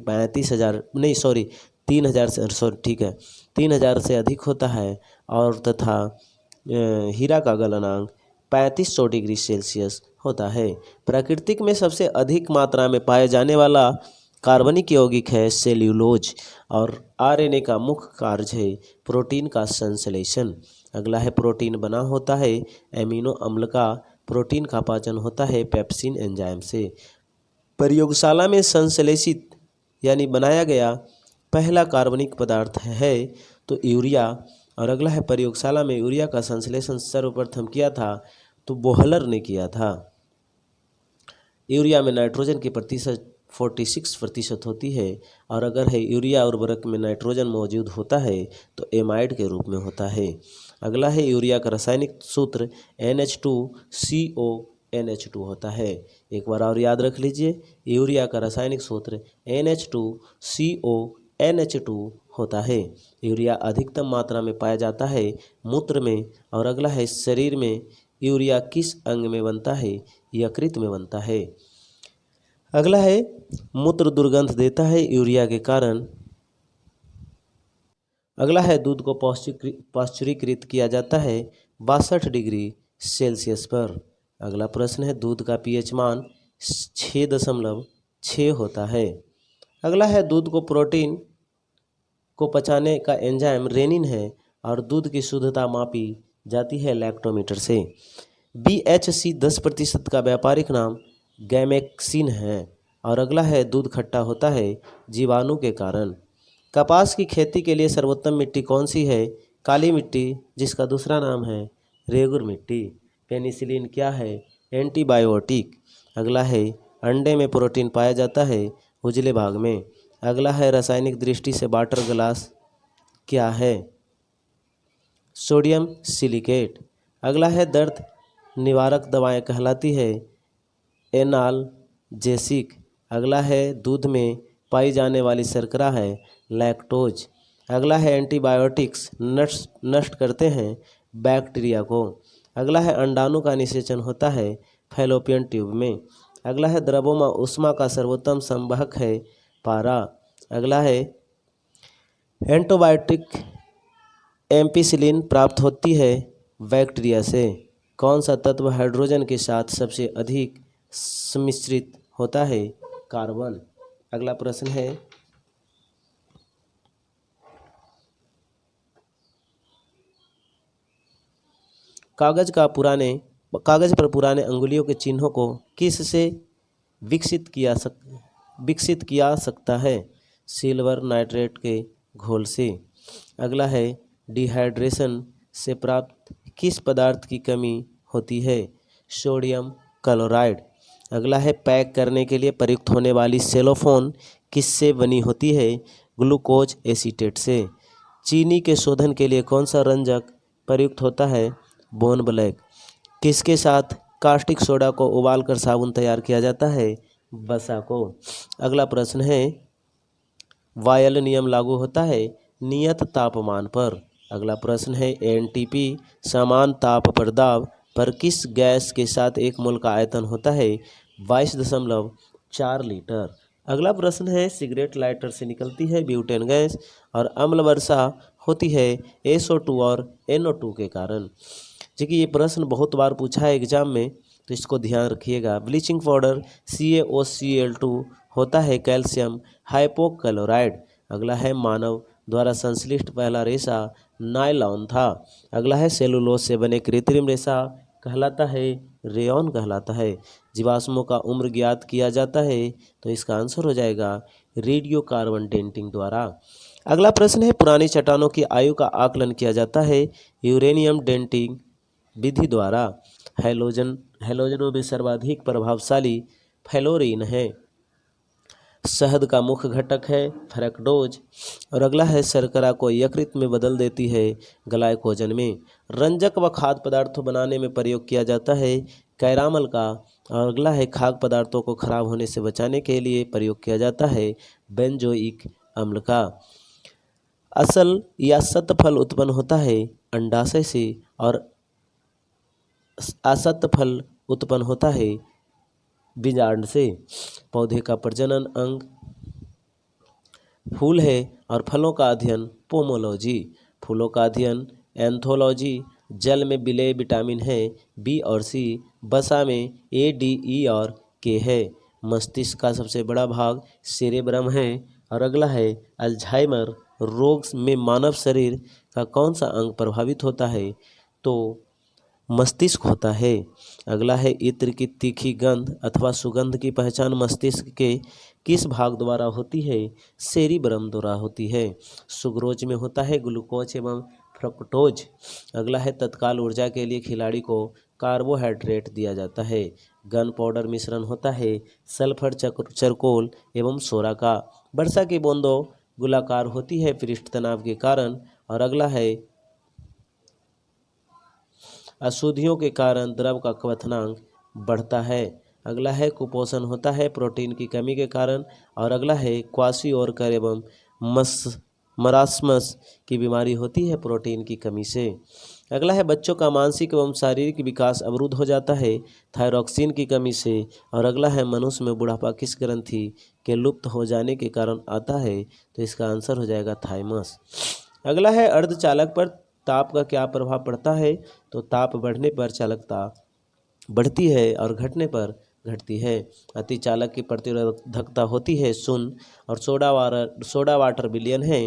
3000 से अधिक होता है और तथा हीरा का गलनांक 3500 डिग्री सेल्सियस होता है। प्राकृतिक में सबसे अधिक मात्रा में पाए जाने वाला कार्बनिक यौगिक है सेल्यूलोज और RNA का मुख्य कार्य है प्रोटीन का संश्लेषण। अगला है, प्रोटीन बना होता है एमिनो अम्ल का। प्रोटीन का पाचन होता है पेप्सिन एंजाइम से। प्रयोगशाला में संश्लेषित यानी बनाया गया पहला कार्बनिक पदार्थ है तो यूरिया। और अगला है, प्रयोगशाला में यूरिया का संश्लेषण सर्वप्रथम किया था तो बोहलर ने किया था। यूरिया में नाइट्रोजन की प्रतिशत 46% होती है और अगर है यूरिया उर्वरक में नाइट्रोजन मौजूद होता है तो एमाइड के रूप में होता है। अगला है, यूरिया का रासायनिक सूत्र NH2CONH2 होता है। एक बार और याद रख लीजिए, यूरिया का रासायनिक सूत्र NH2CONH2 होता है। यूरिया अधिकतम मात्रा में पाया जाता है मूत्र में। और अगला है, शरीर में यूरिया किस अंग में बनता है? यकृत में बनता है। अगला है, मूत्र दुर्गंध देता है यूरिया के कारण। अगला है, दूध को पाश्चुरीकृत किया जाता है 62 डिग्री सेल्सियस पर। अगला प्रश्न है, दूध का pH मान 6.6 होता है। अगला है, दूध को प्रोटीन को पचाने का एंजाइम रेनिन है और दूध की शुद्धता मापी जाती है लैक्टोमीटर से। BHC 10% का व्यापारिक नाम गैमेक्सिन है और अगला है दूध खट्टा होता है जीवाणु के कारण। कपास की खेती के लिए सर्वोत्तम मिट्टी कौन सी है? काली मिट्टी, जिसका दूसरा नाम है रेगुर मिट्टी। पेनिसिलिन क्या है? एंटीबायोटिक। अगला है अंडे में प्रोटीन पाया जाता है उजले भाग में। अगला है रासायनिक दृष्टि से वाटर ग्लास क्या है? Sodium silicate. अगला है दर्द निवारक दवाएं कहलाती है एनाल्जेसिक। अगला है दूध में पाई जाने वाली शर्करा है लैक्टोज। अगला है एंटीबायोटिक्स नष्ट करते हैं बैक्टीरिया को। अगला है अंडाणु का निषेचन होता है फैलोपियन ट्यूब में। अगला है द्रवों में ऊष्मा का सर्वोत्तम संवाहक है पारा। अगला है एंटीबायोटिक एम्पिसिलिन प्राप्त होती है बैक्टीरिया से। कौन सा तत्व हाइड्रोजन के साथ सबसे अधिक सम्मिश्रित होता है? कार्बन। अगला प्रश्न है कागज पर पुराने अंगुलियों के चिन्हों को किस से विकसित किया सकता है? सिल्वर नाइट्रेट के घोल से। अगला है डिहाइड्रेशन से प्राप्त किस पदार्थ की कमी होती है? Sodium chloride. अगला है पैक करने के लिए प्रयुक्त होने वाली सेलोफोन किससे बनी होती है? ग्लूकोज एसीटेट से। चीनी के शोधन के लिए कौन सा रंजक प्रयुक्त होता है? Bone black. किसके साथ कास्टिक सोडा को उबालकर साबुन तैयार किया जाता है? वसा को। अगला प्रश्न है वायल नियम लागू होता है नियत तापमान पर। अगला प्रश्न है एनटीपी समान ताप पर दाब पर किस गैस के साथ एक मोल का आयतन होता है? 22.4 लीटर। अगला प्रश्न है सिगरेट लाइटर से निकलती है ब्यूटेन गैस और अम्ल वर्षा होती है SO2 और NO2 के कारण। देखिए ये प्रश्न बहुत बार पूछा है एग्जाम में, तो इसको ध्यान रखिएगा। ब्लीचिंग पाउडर CaOCl2 होता है कैल्शियम हाइपोक्लोराइड। अगला है मानव द्वारा संश्लिष्ट पहला रेशा नायलॉन था। अगला है सेलुलोज से बने कृत्रिम रेशा कहलाता है रेयॉन कहलाता है। जीवाश्मों का उम्र ज्ञात किया जाता है, तो इसका आंसर हो जाएगा रेडियो कार्बन डेटिंग द्वारा। अगला प्रश्न है पुरानी चट्टानों की आयु का आकलन किया जाता है यूरेनियम डेटिंग विधि द्वारा। हैलोजनों में सर्वाधिक प्रभावशाली फ्लोरीन है। शहद का मुख्य घटक है फ्रक्टोज। और अगला है शर्करा को यकृत में बदल देती है ग्लाइकोजन में। रंजक व खाद्य पदार्थों बनाने में प्रयोग किया जाता है कैरामल का। और अगला है खाद्य पदार्थों को खराब होने से बचाने के लिए प्रयोग किया जाता है बेंजोइक अम्ल का। असल या सत्य फल उत्पन्न होता है अंडाशय से और असत्य फल उत्पन्न होता है बीजांड से। पौधे का प्रजनन अंग फूल है और फलों का अध्ययन पोमोलॉजी। फूलों का अध्ययन एंथोलॉजी। जल में विलेय विटामिन है B और C। वसा में A, D, E और K है। मस्तिष्क का सबसे बड़ा भाग सेरेब्रम है। और अगला है अल्जाइमर रोग में मानव शरीर का कौन सा अंग प्रभावित होता है? तो मस्तिष्क होता है। अगला है इत्र की तीखी गंध अथवा सुगंध की पहचान मस्तिष्क के किस भाग द्वारा होती है? सेरिब्रम द्वारा होती है। सुक्रोज में होता है ग्लूकोज एवं फ्रक्टोज। अगला है तत्काल ऊर्जा के लिए खिलाड़ी को कार्बोहाइड्रेट दिया जाता है। गन पाउडर मिश्रण होता है सल्फर चरकोल एवं सोरा का। वर्षा की बूंदों गोलाकार होती है पृष्ठ तनाव के कारण। और अगला है अशुद्धियों के कारण द्रव का क्वथनांक बढ़ता है। अगला है कुपोषण होता है प्रोटीन की कमी के कारण। और अगला है क्वाशियोरकर एवं मरास्मस की बीमारी होती है प्रोटीन की कमी से। अगला है बच्चों का मानसिक एवं शारीरिक विकास अवरुद्ध हो जाता है थायरॉक्सिन की कमी से। और अगला है मनुष्य में बुढ़ापा किस ग्रंथि के लुप्त हो जाने के कारण आता है? तो इसका आंसर हो जाएगा थाइमस। अगला है अर्धचालक पर ताप का क्या प्रभाव पड़ता है? तो ताप बढ़ने पर चालकता बढ़ती है और घटने पर घटती है। अतिचालक की प्रतिरोधकता होती है शून्य। और सोडा वाटर विलयन है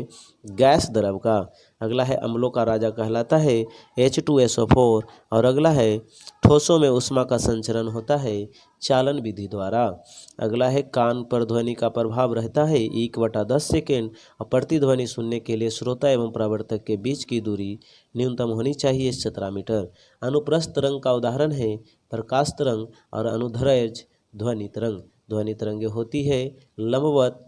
गैस द्रव का। अगला है अम्लों का राजा कहलाता है H2SO4। और अगला है ठोसों में ऊष्मा का संचरण होता है चालन विधि द्वारा। अगला है कान पर ध्वनि का प्रभाव रहता है 1/10 सेकेंड और प्रतिध्वनि सुनने के लिए श्रोता एवं प्रवर्तक के बीच की दूरी न्यूनतम होनी चाहिए 17 मीटर। अनुप्रस्थ तरंग का उदाहरण है प्रकाश तरंग और अनुदैर्घ्य ध्वनि तरंग। ध्वनि तरंगे होती है लंबवत,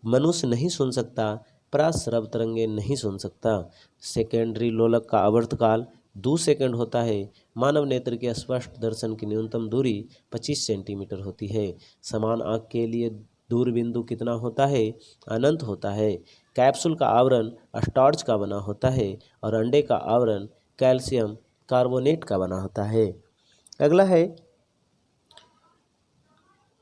मनुष्य नहीं सुन सकता, प्राश्रव तरंगे नहीं सुन सकता। सेकेंडरी लोलक का आवर्तकाल 2 सेकंड होता है। मानव नेत्र के स्पष्ट दर्शन की न्यूनतम दूरी 25 सेंटीमीटर होती है। समान आँख के लिए दूर बिंदु कितना होता है? अनंत होता है। कैप्सूल का आवरण स्टार्च का बना होता है और अंडे का आवरण कैल्शियम कार्बोनेट का बना होता है। अगला है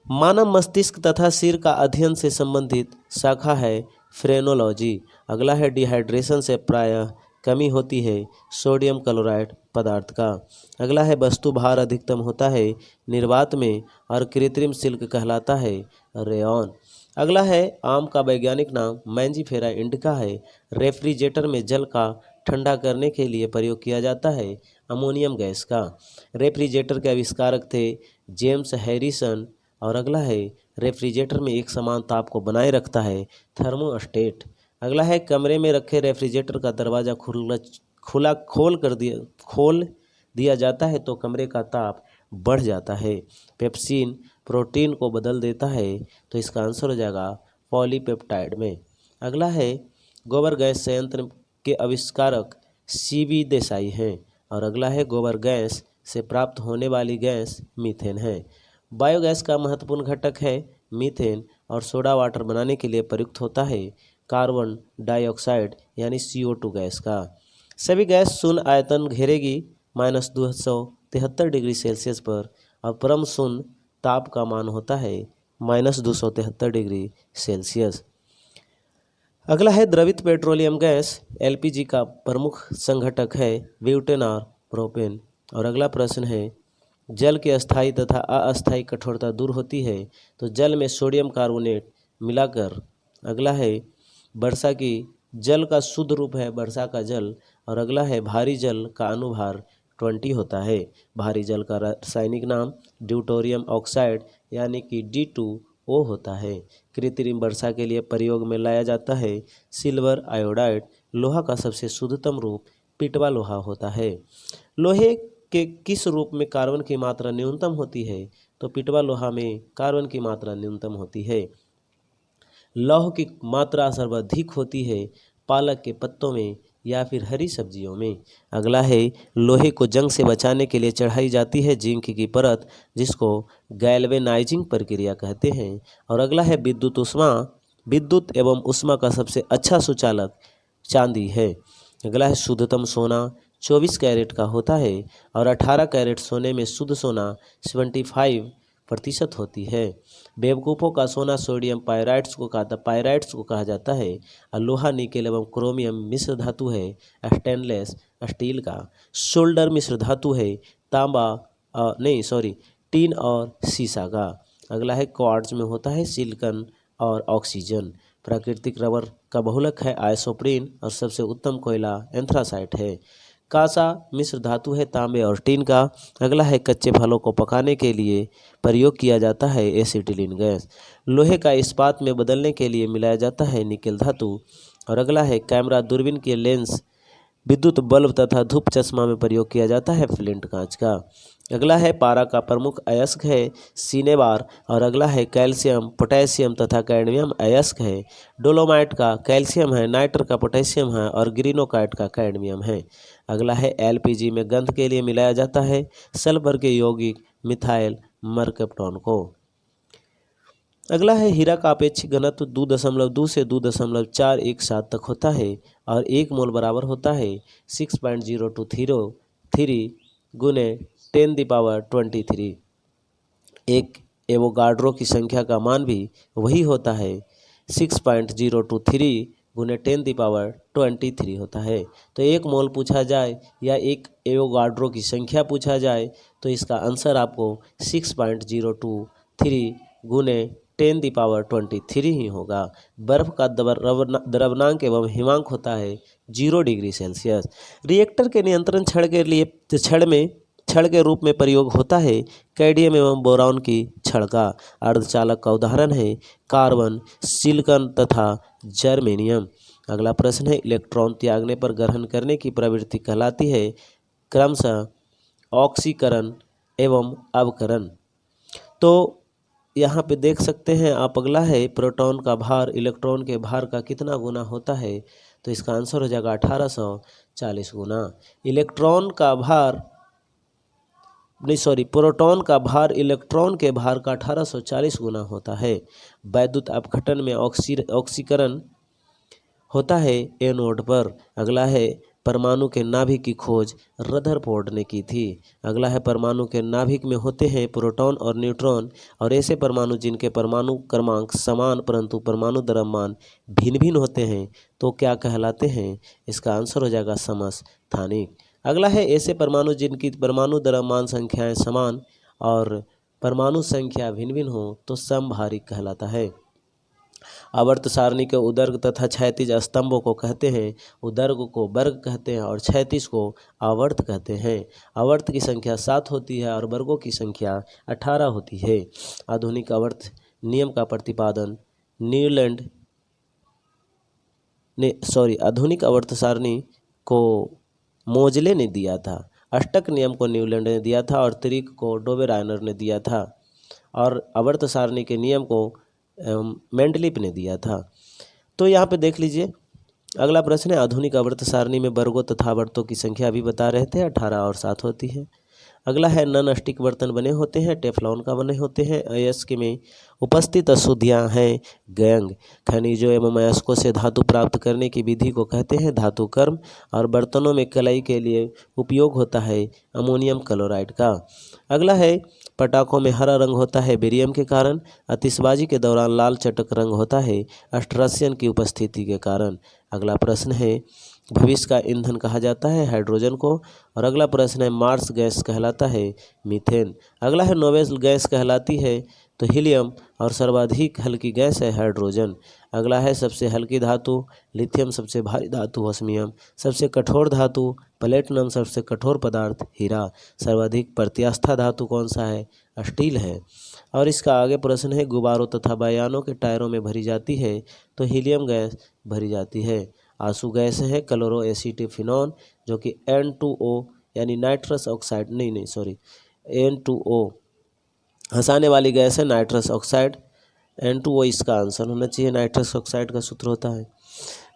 मानव मस्तिष्क तथा सिर का अध्ययन से संबंधित शाखा है फ्रेनोलॉजी। अगला है डिहाइड्रेशन से प्रायः कमी होती है सोडियम क्लोराइड पदार्थ का। अगला है वस्तु भार अधिकतम होता है निर्वात में और कृत्रिम सिल्क कहलाता है रेयॉन। अगला है आम का वैज्ञानिक नाम मैंजीफेरा इंडिका है। रेफ्रिजरेटर में जल का ठंडा करने के लिए प्रयोग किया जाता है अमोनियम गैस का। रेफ्रिजरेटर के आविष्कारक थे जेम्स हैरिसन। और अगला है रेफ्रिजरेटर में एक समान ताप को बनाए रखता है थर्मोस्टेट। अगला है कमरे में रखे रेफ्रिजरेटर का दरवाज़ा खोल दिया जाता है तो कमरे का ताप बढ़ जाता है। पेप्सिन प्रोटीन को बदल देता है तो इसका आंसर हो जाएगा पॉलीपेप्टाइड में। अगला है गोबर गैस संयंत्र के आविष्कारक CB देसाई हैं। और अगला है गोबर गैस से प्राप्त होने वाली गैस मीथेन है। बायोगैस का महत्वपूर्ण घटक है मीथेन और सोडा वाटर बनाने के लिए प्रयुक्त होता है कार्बन डाइऑक्साइड यानी CO2 गैस का। सभी गैस शून्य आयतन घेरेगी -273 डिग्री सेल्सियस पर और परम शून्य ताप का मान होता है -273 डिग्री सेल्सियस। अगला है द्रवित पेट्रोलियम गैस LPG का प्रमुख संघटक है ब्यूटेन और प्रोपेन। और अगला प्रश्न है जल की अस्थायी तथा अस्थायी कठोरता दूर होती है तो जल में सोडियम कार्बोनेट मिलाकर। अगला है वर्षा की जल का शुद्ध रूप है वर्षा का जल। और अगला है भारी जल का अनुभार 20 होता है। भारी जल का रासायनिक नाम ड्यूटेरियम ऑक्साइड यानी कि D2O होता है। कृत्रिम वर्षा के लिए प्रयोग में लाया जाता है सिल्वर आयोडाइड। लोहा का सबसे शुद्धतम रूप पिटवा लोहा होता है। लोहे के किस रूप में कार्बन की मात्रा न्यूनतम होती है? तो पिटवा लोहा में कार्बन की मात्रा न्यूनतम होती है। लौह की मात्रा सर्वाधिक होती है पालक के पत्तों में या फिर हरी सब्जियों में। अगला है लोहे को जंग से बचाने के लिए चढ़ाई जाती है जिंक की परत जिसको गैल्वेनाइजिंग प्रक्रिया कहते हैं। और अगला है विद्युत एवं ऊष्मा का सबसे अच्छा सुचालक चांदी है। अगला है शुद्धतम सोना 24 कैरेट का होता है और 18 कैरेट सोने में शुद्ध सोना 75% होती है। बेवकूफ़ों का सोना सोडियम पायराइड्स को कहा जाता है। और लोहा निकेल एवं क्रोमियम मिश्र धातु है स्टेनलेस स्टील का। शोल्डर मिश्र धातु है टीन और सीसा का। अगला है क्वार्ट्ज में होता है सिलिकॉन और ऑक्सीजन। प्राकृतिक रबर का बहुलक है आइसोप्रीन और सबसे उत्तम कोयला एंथ्रासाइट है। कांसा मिश्र धातु है तांबे और टीन का। अगला है कच्चे फलों को पकाने के लिए प्रयोग किया जाता है एसिटिलीन गैस। लोहे का इस्पात में बदलने के लिए मिलाया जाता है निकेल धातु। और अगला है कैमरा दूरबीन के लेंस विद्युत बल्ब तथा धूप चश्मा में प्रयोग किया जाता है फ्लिंट कांच का। अगला है पारा का प्रमुख अयस्क है सिनेबार। और अगला है कैल्शियम पोटेशियम तथा कैडमियम अयस्क है। डोलोमाइट का कैल्शियम है, नाइटर का पोटेशियम है और ग्रीनोकाइट का कैडमियम है। अगला है LPG में गंध के लिए मिलाया जाता है सल्फर के यौगिक मिथाइल मरकप्टोन को। अगला है हीरा का अपेक्षित घनत्व 2.2 से 2.417 तक होता है और 1 मोल बराबर होता है 6.023 गुने 10⁻23। एक एवोगाड्रो की संख्या का मान भी वही होता है 6.023 गुने 10⁻23 होता है। तो 1 मोल पूछा जाए या एक एवोगाड्रो की संख्या पूछा जाए तो इसका आंसर आपको 6.023 गुने 10⁻23 ही होगा। बर्फ का द्रवनांक एवं हिमांक होता है 0 डिग्री सेल्सियस। रिएक्टर के नियंत्रण छड़ के रूप में प्रयोग होता है कैडमियम एवं बोरॉन की छड़ का। अर्धचालक का उदाहरण है कार्बन, सिलिकॉन तथा जर्मेनियम। अगला प्रश्न है इलेक्ट्रॉन त्यागने पर ग्रहण करने की प्रवृत्ति कहलाती है क्रमशः ऑक्सीकरण एवं अवकरण। तो यहाँ पे देख सकते हैं आप, अगला है प्रोटॉन का भार इलेक्ट्रॉन के भार का कितना गुना होता है, तो इसका आंसर हो जाएगा 1840 गुना। प्रोटॉन का भार इलेक्ट्रॉन के भार का 1840 गुना होता है। वैद्युत अपघटन में ऑक्सीकरण होता है एनोड पर। अगला है परमाणु के नाभिक की खोज रदरफोर्ड ने की थी। अगला है परमाणु के नाभिक में होते हैं प्रोटॉन और न्यूट्रॉन और ऐसे परमाणु जिनके परमाणु क्रमांक समान परंतु परमाणु द्रव्यमान भिन्न भिन्न होते हैं तो क्या कहलाते हैं, इसका आंसर हो जाएगा समस्थानिक। अगला है ऐसे परमाणु जिनकी परमाणु द्रव्यमान संख्याएं समान और परमाणु संख्या भिन्न भिन्न हो तो समभारिक कहलाता है। आवर्त सारणी के उदर्ग तथा क्षैतिज स्तंभों को कहते हैं, उदर्ग को वर्ग कहते हैं और क्षैतिज को आवर्त कहते हैं। आवर्त की संख्या 7 होती है और वर्गों की संख्या 18 होती है। आधुनिक आवर्त नियम का प्रतिपादन आधुनिक आवर्त सारणी को मोजले ने दिया था। अष्टक नियम को न्यूलैंड ने दिया था और त्रिक को डोबेराइनर ने दिया था और आवर्त सारणी के नियम को मेंडलीफ ने दिया था। तो यहाँ पे देख लीजिए अगला प्रश्न है आधुनिक आवर्त सारणी में वर्गों तथा आवर्तों की संख्या अभी बता रहे थे 18 और 7 होती है। अगला है नॉन स्टिक बर्तन बने होते हैं टेफ्लॉन का बने होते हैं। अयस्क में उपस्थित अशुद्धियाँ हैं गैंग। खनिजों एवं अयस्कों से धातु प्राप्त करने की विधि को कहते हैं धातु कर्म और बर्तनों में कलाई के लिए उपयोग होता है अमोनियम क्लोराइड का। अगला है पटाखों में हरा रंग होता है बेरियम के कारण। आतिशबाजी के दौरान लाल चटक रंग होता है अस्ट्रासियन की उपस्थिति के कारण। अगला प्रश्न है भविष्य का ईंधन कहा जाता है हाइड्रोजन को। और अगला प्रश्न है मार्स गैस कहलाता है मीथेन। अगला है नोबेल गैस कहलाती है तो हीलियम और सर्वाधिक हल्की गैस है हाइड्रोजन। अगला है सबसे हल्की धातु लिथियम, सबसे भारी धातु ऑस्मियम, सबसे कठोर धातु प्लेटिनम, सबसे कठोर पदार्थ हीरा, सर्वाधिक प्रत्यास्था धातु कौन सा है स्टील है। और इसका आगे प्रश्न है गुब्बारों तथा वायुयानों के टायरों में भरी जाती है तो हीलियम गैस भरी जाती है। आंसू गैस है क्लोरो एसिटिफिनॉन जो कि N2O यानी नाइट्रस ऑक्साइड N2O हंसाने वाली गैस है नाइट्रस ऑक्साइड N2O इसका आंसर होना चाहिए। नाइट्रस ऑक्साइड का सूत्र होता है।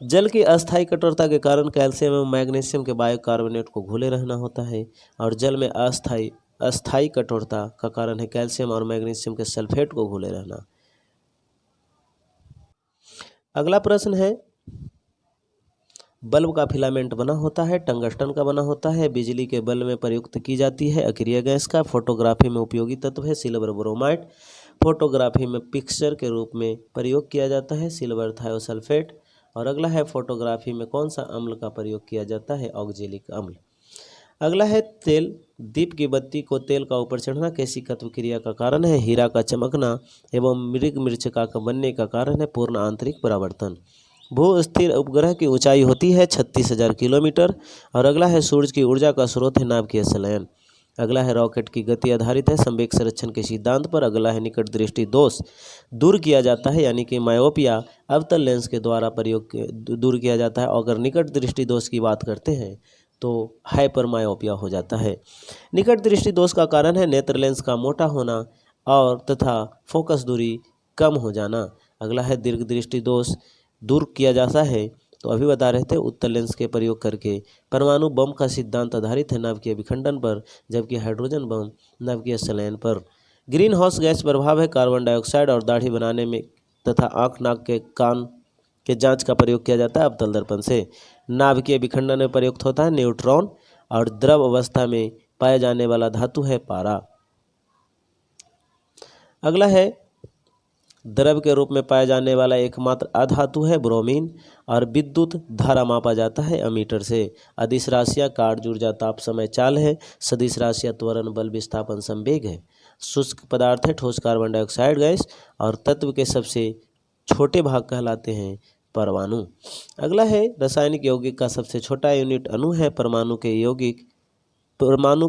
जल की अस्थायी कठोरता के कारण कैल्शियम एवं मैग्नीशियम के बाइकार्बोनेट को घुले रहना होता है और जल में अस्थायी कठोरता का कारण है कैल्शियम और मैग्नीशियम के सल्फेट को घुले रहना। अगला प्रश्न है बल्ब का फिलामेंट बना होता है टंगस्टन का बना होता है। बिजली के बल्ब में प्रयुक्त की जाती है अक्रिय गैस का। फोटोग्राफी में उपयोगी तत्व है सिल्वर ब्रोमाइड। फोटोग्राफी में पिक्चर के रूप में प्रयोग किया जाता है सिल्वर थायोसल्फेट। और अगला है फोटोग्राफी में कौन सा अम्ल का प्रयोग किया जाता है ऑक्जेलिक अम्ल। अगला है तेल। दीप की बत्ती को तेल का ऊपर चढ़ना कैसी कत्व क्रिया का कारण है हीरा का चमकना एवं मृग मृच्छका का बनने का कारण है पूर्ण आंतरिक परावर्तन। भू स्थिर उपग्रह की ऊंचाई होती है 36,000 किलोमीटर। और अगला है सूर्य की ऊर्जा का स्रोत है नाभिकीय संलयन। अगला है रॉकेट की गति आधारित है संवेग संरक्षण के सिद्धांत पर। अगला है निकट दृष्टि दोष दूर किया जाता है यानी कि मायोपिया अवतल लेंस के द्वारा दूर किया जाता है। अगर निकट दृष्टि दोष की बात करते हैं तो हाइपर मायोपिया हो जाता है। निकट दृष्टि दोष का कारण है नेत्र लेंस का मोटा होना और तथा फोकस दूरी कम हो जाना। अगला है दीर्घ दृष्टि दोष दूर किया जाता है तो अभी बता रहे थे उत्तल लेंस के प्रयोग करके। परमाणु बम का सिद्धांत आधारित है नाभिकीय विखंडन पर जबकि हाइड्रोजन बम नाभिकीय संलयन पर। ग्रीन हाउस गैस प्रभाव है कार्बन डाइऑक्साइड और दाढ़ी बनाने में तथा आँख नाक के कान के जांच का प्रयोग किया जाता है अवतल दर्पण से। नाभिकीय विखंडन में प्रयुक्त होता है न्यूट्रॉन और द्रव अवस्था में पाया जाने वाला धातु है पारा। अगला है द्रव के रूप में पाया जाने वाला एकमात्र अधातु है ब्रोमीन और विद्युत धारा मापा जाता है अमीटर से। अदिश राशियाँ कार्य ऊर्जा ताप समय चाल है। सदिश राशियाँ त्वरण बल विस्थापन संवेग है। शुष्क पदार्थ है ठोस कार्बन डाइऑक्साइड गैस, और तत्व के सबसे छोटे भाग कहलाते हैं परमाणु। अगला है रासायनिक यौगिक का सबसे छोटा यूनिट अणु है। परमाणु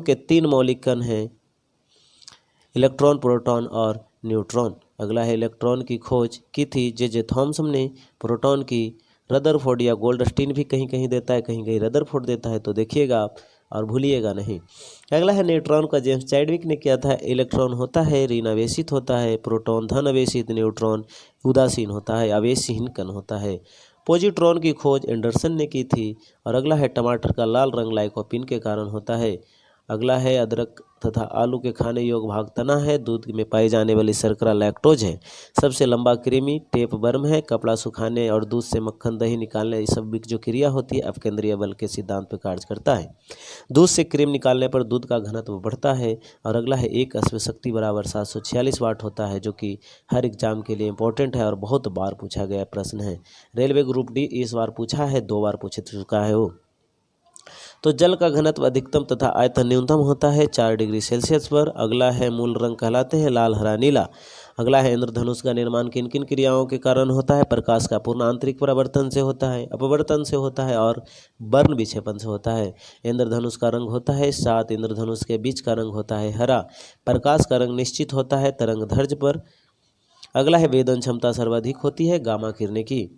के 3 मौलिक कण हैं, इलेक्ट्रॉन, प्रोटॉन और न्यूट्रॉन। अगला है इलेक्ट्रॉन की खोज की थी जे थॉमसन ने। प्रोटॉन की रदरफोर्ड या गोल्डस्टीन भी कहीं कहीं देता है, कहीं कहीं रदरफोर्ड देता है, तो देखिएगा आप और भूलिएगा नहीं। अगला है न्यूट्रॉन का जेम्स चैडविक ने किया था। इलेक्ट्रॉन होता है ऋण आवेशित होता है, प्रोटॉन धन आवेशित, न्यूट्रॉन उदासीन होता है, आवेशहीन कण होता है। पॉजिट्रॉन की खोज एंडरसन ने की थी। और अगला है टमाटर का लाल रंग लाइकोपीन के कारण होता है। अगला है अदरक तथा आलू के खाने योग्य भाग तना है। दूध में पाई जाने वाली शर्करा लैक्टोज है। सबसे लंबा कृमि टेप वर्म है। कपड़ा सुखाने और दूध से मक्खन दही निकालने, ये सब जो क्रिया होती है अपकेंद्रीय बल के सिद्धांत पर कार्य करता है। दूध से क्रीम निकालने पर दूध का घनत्व बढ़ता है। और अगला है एक अश्व शक्ति बराबर 746 वाट होता है, जो कि हर एग्जाम के लिए इंपॉर्टेंट है और बहुत बार पूछा गया प्रश्न है। रेलवे ग्रुप डी इस बार पूछा है, 2 बार पूछ चुका है वो। तो जल का घनत्व अधिकतम तथा आयतन न्यूनतम होता है 4 डिग्री सेल्सियस पर। अगला है मूल रंग कहलाते हैं लाल, हरा, नीला। अगला है इंद्रधनुष का निर्माण किन किन क्रियाओं के कारण होता है। प्रकाश का पूर्ण आंतरिक परावर्तन से होता है, अपवर्तन से होता है और वर्ण विक्षेपण से होता है। इंद्रधनुष का रंग होता है 7। इंद्रधनुष के बीच का रंग होता है हरा। प्रकाश का रंग निश्चित होता है तरंग दैर्ध्य पर। अगला है वेदन क्षमता सर्वाधिक होती है गामा किरणें की।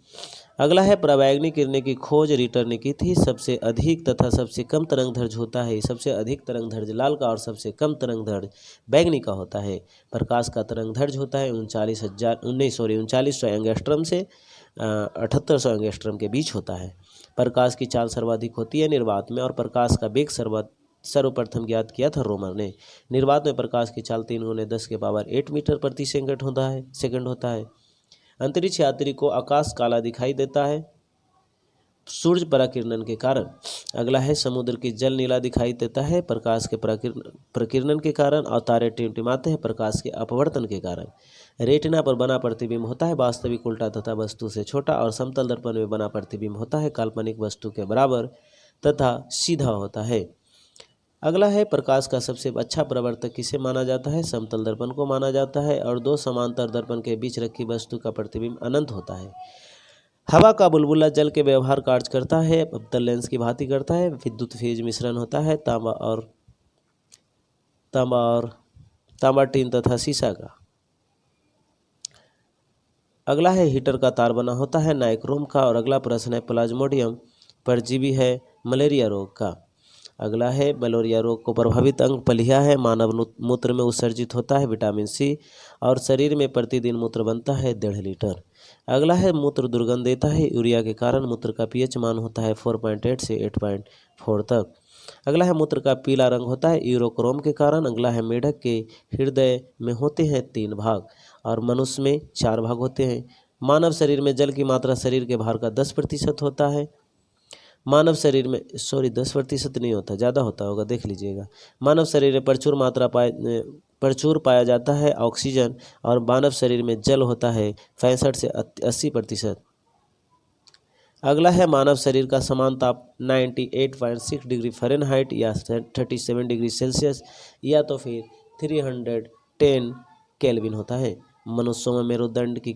अगला है परावैंगनी किरणें की खोज रिटर ने की थी। सबसे अधिक तथा सबसे कम तरंग दैर्ध्य होता है। सबसे अधिक तरंग दैर्ध्य लाल का और सबसे कम तरंग दैर्ध्य बैंगनी का होता है। प्रकाश का तरंग दैर्ध्य होता है 3900 एंगस्ट्रम से 7800 एंगस्ट्रम के बीच होता है। प्रकाश की चाल सर्वाधिक होती है निर्वात में, और प्रकाश का वेग सर्वप्रथम ज्ञात किया था रोमर ने। निर्वात में प्रकाश की चाल 3×10⁸ मीटर प्रति सेकंड होता है। अंतरिक्ष यात्री को आकाश काला दिखाई देता है सूर्य पराकिरणन के कारण। अगला है समुद्र की जल नीला दिखाई देता है प्रकाश के प्रकिरणन के कारण, और तारे टिमटिमाते हैं प्रकाश के अपवर्तन के कारण। रेटिना पर बना प्रतिबिंब होता है वास्तविक उल्टा तथा वस्तु से छोटा, और समतल दर्पण में बना प्रतिबिंब होता है काल्पनिक वस्तु के बराबर तथा सीधा होता है। अगला है प्रकाश का सबसे अच्छा प्रवर्तक किसे माना जाता है। समतल दर्पण को माना जाता है, और 2 समांतर दर्पण के बीच रखी वस्तु का प्रतिबिंब अनंत होता है। हवा का बुलबुला जल के व्यवहार कार्य करता है, अवतल लेंस की भांति करता है। विद्युत फेज मिश्रण होता है तांबा टीन तथा सीसा का। अगला है हीटर का तार बना होता है नाइक्रोम का। और अगला प्रश्न है प्लाज्मोडियम परजीवी है मलेरिया रोग का। अगला है मलेरिया रोग को प्रभावित अंग पलिया है। मानव मूत्र में उत्सर्जित होता है विटामिन सी, और शरीर में प्रतिदिन मूत्र बनता है 1.5 लीटर। अगला है मूत्र दुर्गंध देता है यूरिया के कारण। मूत्र का पीएच मान होता है 4.8 से 8.4 तक। अगला है मूत्र का पीला रंग होता है यूरोक्रोम के कारण। अगला है मेढक के हृदय में होते हैं 3 भाग, और मनुष्य में 4 भाग होते हैं। मानव शरीर में जल की मात्रा शरीर के भार का 10% होता है। मानव शरीर में 10% नहीं होता, ज़्यादा होता होगा, देख लीजिएगा। मानव शरीर में प्रचुर पाया जाता है ऑक्सीजन, और मानव शरीर में जल होता है 65 से 80%। अगला है मानव शरीर का समान ताप 98.6 डिग्री फ़ारेनहाइट या 37 डिग्री सेल्सियस या तो फिर 310 केल्विन होता है। मनुष्यों में मेरुदंड की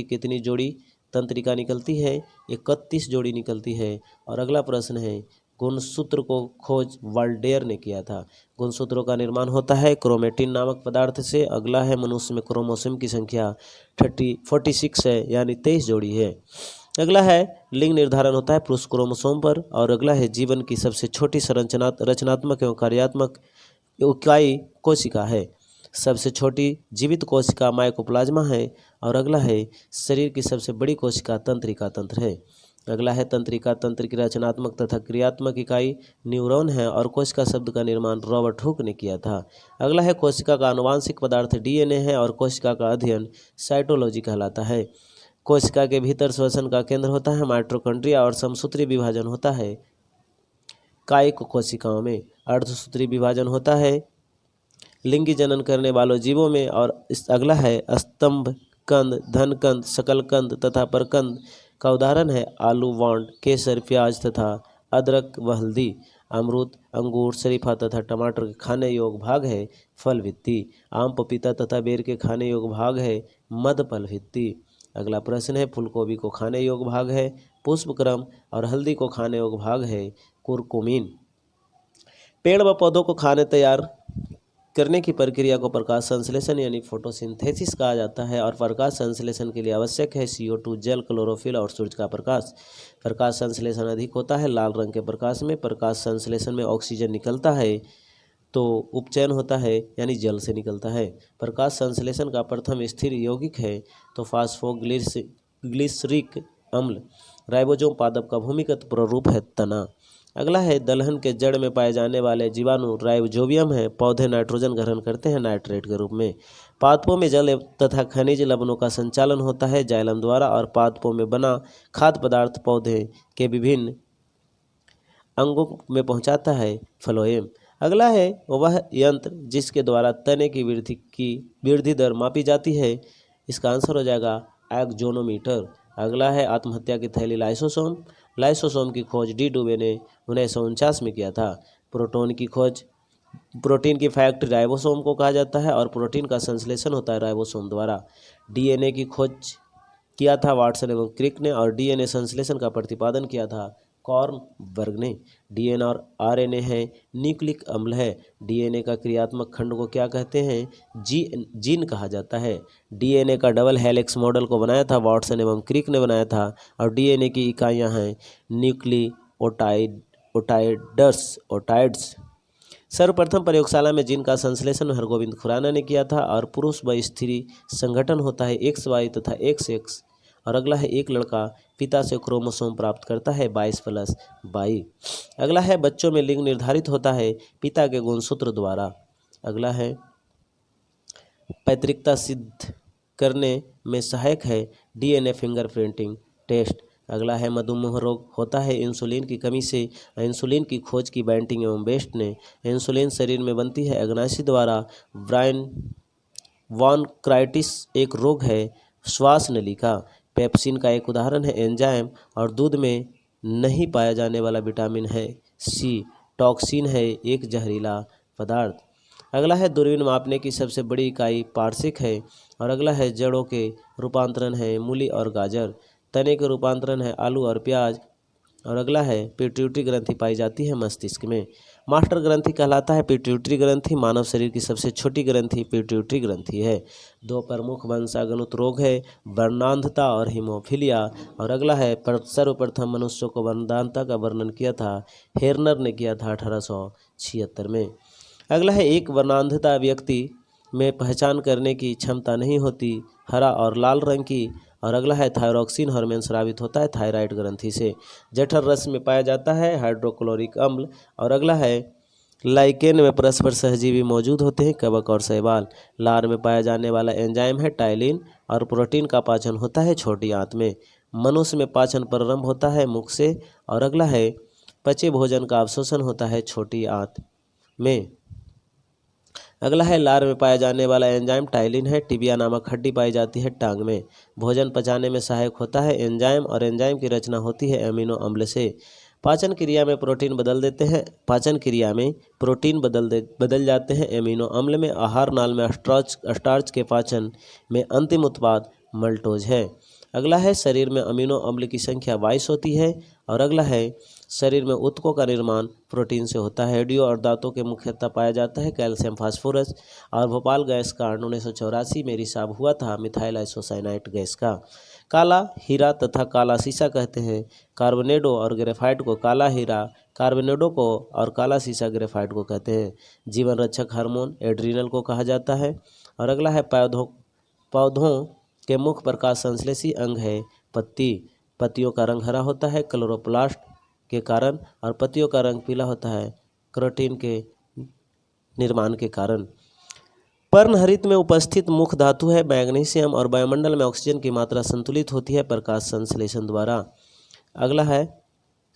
कितनी जोड़ी तंत्रिका निकलती है। 31 जोड़ी निकलती है। और अगला प्रश्न है गुणसूत्र को खोज वाल्डेयर ने किया था। गुणसूत्रों का निर्माण होता है क्रोमेटिन नामक पदार्थ से। अगला है मनुष्य में क्रोमोसोम की संख्या 46 है, यानी 23 जोड़ी है। अगला है लिंग निर्धारण होता है पुरुष क्रोमोसोम पर। और अगला है जीवन की सबसे छोटी रचनात्मक एवं कार्यात्मक इकाई कोशिका है। सबसे छोटी जीवित कोशिका माइकोप्लाज्मा है। और अगला है शरीर की सबसे बड़ी कोशिका तंत्रिका तंत्र है। अगला है तंत्रिका तंत्र की रचनात्मक तथा क्रियात्मक इकाई न्यूरॉन है। और कोशिका शब्द का निर्माण रॉबर्ट हुक ने किया था। अगला है कोशिका का आनुवांशिक पदार्थ डीएनए है, और कोशिका का अध्ययन साइटोलॉजी कहलाता है। कोशिका के भीतर श्वसन का केंद्र होता है माइटोकॉन्ड्रिया, और समसूत्री विभाजन होता है कायिक कोशिकाओं में। अर्धसूत्री विभाजन होता है लिंगी जनन करने वालों जीवों में। और अगला है स्तंभ कंद, धनकंद, शकलकंद तथा परकंद का उदाहरण है आलू, वांड, केसर, प्याज तथा अदरक व हल्दी। अमरूद, अंगूर, शरीफा तथा टमाटर के खाने योग्य भाग है फल भित्ति। आम, पपीता तथा बेर के खाने योग्य भाग है मध्य फल भित्ति। अगला प्रश्न है, फूलगोभी को खाने योग्य भाग है पुष्पक्रम और हल्दी को खाने योग्य भाग है कुरकुमीन। पेड़ व पौधों को खाने तैयार करने की प्रक्रिया को प्रकाश संश्लेषण यानी फोटोसिंथेसिस कहा जाता है और प्रकाश संश्लेषण के लिए आवश्यक है CO2, जल, क्लोरोफिल और सूर्य का प्रकाश। प्रकाश संश्लेषण अधिक होता है लाल रंग के प्रकाश में। प्रकाश संश्लेषण में ऑक्सीजन निकलता है तो उपचयन होता है यानी जल से निकलता है। प्रकाश संश्लेषण का प्रथम स्थिर यौगिक है तो फास्फोग्लिसरिक अम्ल। राइबोसोम पादप का भूमिगत प्रारूप है तना। अगला है, दलहन के जड़ में पाए जाने वाले जीवाणु राइजोबियम है। पौधे नाइट्रोजन ग्रहण करते हैं नाइट्रेट के रूप में। पादपों में जल तथा खनिज लवणों का संचालन होता है जाइलम द्वारा और पादपों में बना खाद्य पदार्थ पौधे के विभिन्न अंगों में पहुंचाता है फ्लोएम। अगला है, वह यंत्र जिसके द्वारा तने की वृद्धि दर मापी जाती है। इसका आंसर हो जाएगा एक्सोनोमीटर। अगला है, आत्महत्या की थैली लाइसोसोम। लाइसोसोम की खोज डी डुबे ने 1949 में किया था। प्रोटीन की फैक्ट्री राइबोसोम को कहा जाता है और प्रोटीन का संश्लेषण होता है राइबोसोम द्वारा। डीएनए की खोज किया था वाटसन एवं क्रिक ने और डीएनए संश्लेषण का प्रतिपादन किया था कॉर्नबर्ग ने। डीएनए और आरएनए है न्यूक्लिक अम्ल है। डीएनए का क्रियात्मक खंड को क्या कहते हैं? जीन कहा जाता है। डीएनए का डबल हेलिक्स मॉडल को बनाया था वाटसन एवं क्रिक ने बनाया था और डीएनए की इकाइयां हैं न्यूक्लियोटाइड्स। सर्वप्रथम प्रयोगशाला में जीन का संश्लेषण हरगोविंद खुराना ने किया था और पुरुष व स्त्री संगठन होता है XY तथा XX। और अगला है, एक लड़का पिता से क्रोमोसोम प्राप्त करता है 22+22। अगला है, बच्चों में लिंग निर्धारित होता है पिता के गुणसूत्र द्वारा। अगला है, पैतृकता सिद्ध करने में सहायक है डीएनए फिंगरप्रिंटिंग टेस्ट। अगला है, मधुमेह रोग होता है इंसुलिन की कमी से। इंसुलिन की खोज की बैंटिंग एवं बेस्ट ने। इंसुलिन शरीर में बनती है अग्नाशी द्वारा। ब्रायन वॉनक्राइटिस एक रोग है श्वास नलिका। पेप्सिन का एक उदाहरण है एंजाइम और दूध में नहीं पाया जाने वाला विटामिन है C। टॉक्सिन है एक जहरीला पदार्थ। अगला है, दूरबीन मापने की सबसे बड़ी इकाई पारसिक है। और अगला है, जड़ों के रूपांतरण है मूली और गाजर। तने के रूपांतरण है आलू और प्याज। और अगला है, पिट्यूटरी ग्रंथि पाई जाती है मस्तिष्क में। मास्टर ग्रंथि कहलाता है पिट्यूटरी ग्रंथि। मानव शरीर की सबसे छोटी ग्रंथि पिट्यूटरी ग्रंथि है। दो प्रमुख वंशागनुत रोग है वर्णांधता और हीमोफीलिया। और अगला है, सर्वप्रथम मनुष्यों को वर्णांधता का वर्णन किया था हेरनर ने किया था 1876 में। अगला है, एक वर्णांधता व्यक्ति में पहचान करने की क्षमता नहीं होती हरा और लाल रंग की। और अगला है, थायरॉक्सिन हार्मोन स्रावित होता है थायराइड ग्रंथि से। जठर रस में पाया जाता है हाइड्रोक्लोरिक अम्ल। और अगला है, लाइकेन में परस्पर सहजीवी मौजूद होते हैं कवक और शैवाल। लार में पाया जाने वाला एंजाइम है टाइलिन और प्रोटीन का पाचन होता है छोटी आंत में। मनुष्य में पाचन प्रारंभ होता है मुख से। और अगला है, पचे भोजन का अवशोषण होता है छोटी आंत में। अगला है, लार में पाया जाने वाला एंजाइम टाइलिन है। टिबिया नामक हड्डी पाई जाती है टांग में। भोजन पचाने में सहायक होता है एंजाइम और एंजाइम की रचना होती है अमीनो अम्ल से। पाचन क्रिया में प्रोटीन बदल जाते हैं एमिनो अम्ल में। आहार नाल में स्टार्च के पाचन में अंतिम उत्पाद मल्टोज है। अगला है, शरीर में अमीनो अम्ल की संख्या 22 होती है। और अगला है, शरीर में ऊतकों का निर्माण प्रोटीन से होता है। हड्डियों और दांतों के मुख्यतः पाया जाता है कैल्शियम फास्फोरस। और भोपाल गैस कांड 1984 में रिसाव हुआ था मिथाइल आइसोसाइनाइट गैस का। काला हीरा तथा काला सीसा कहते हैं कार्बोनेडो और ग्रेफाइट को। काला हीरा कार्बोनेडो को और काला सीसा ग्रेफाइट को कहते हैं। जीवन रक्षक हार्मोन एड्रीनल को कहा जाता है। और अगला है, पौधों के मुख्य प्रकाश संश्लेषी अंग है पत्ती। पत्तियों का रंग हरा होता है क्लोरोप्लास्ट के कारण और पत्तियों का रंग पीला होता है कैरोटीन के निर्माण के कारण। पर्णहरित में उपस्थित मुख्य धातु है मैग्नीशियम और वायुमंडल में ऑक्सीजन की मात्रा संतुलित होती है प्रकाश संश्लेषण द्वारा। अगला है,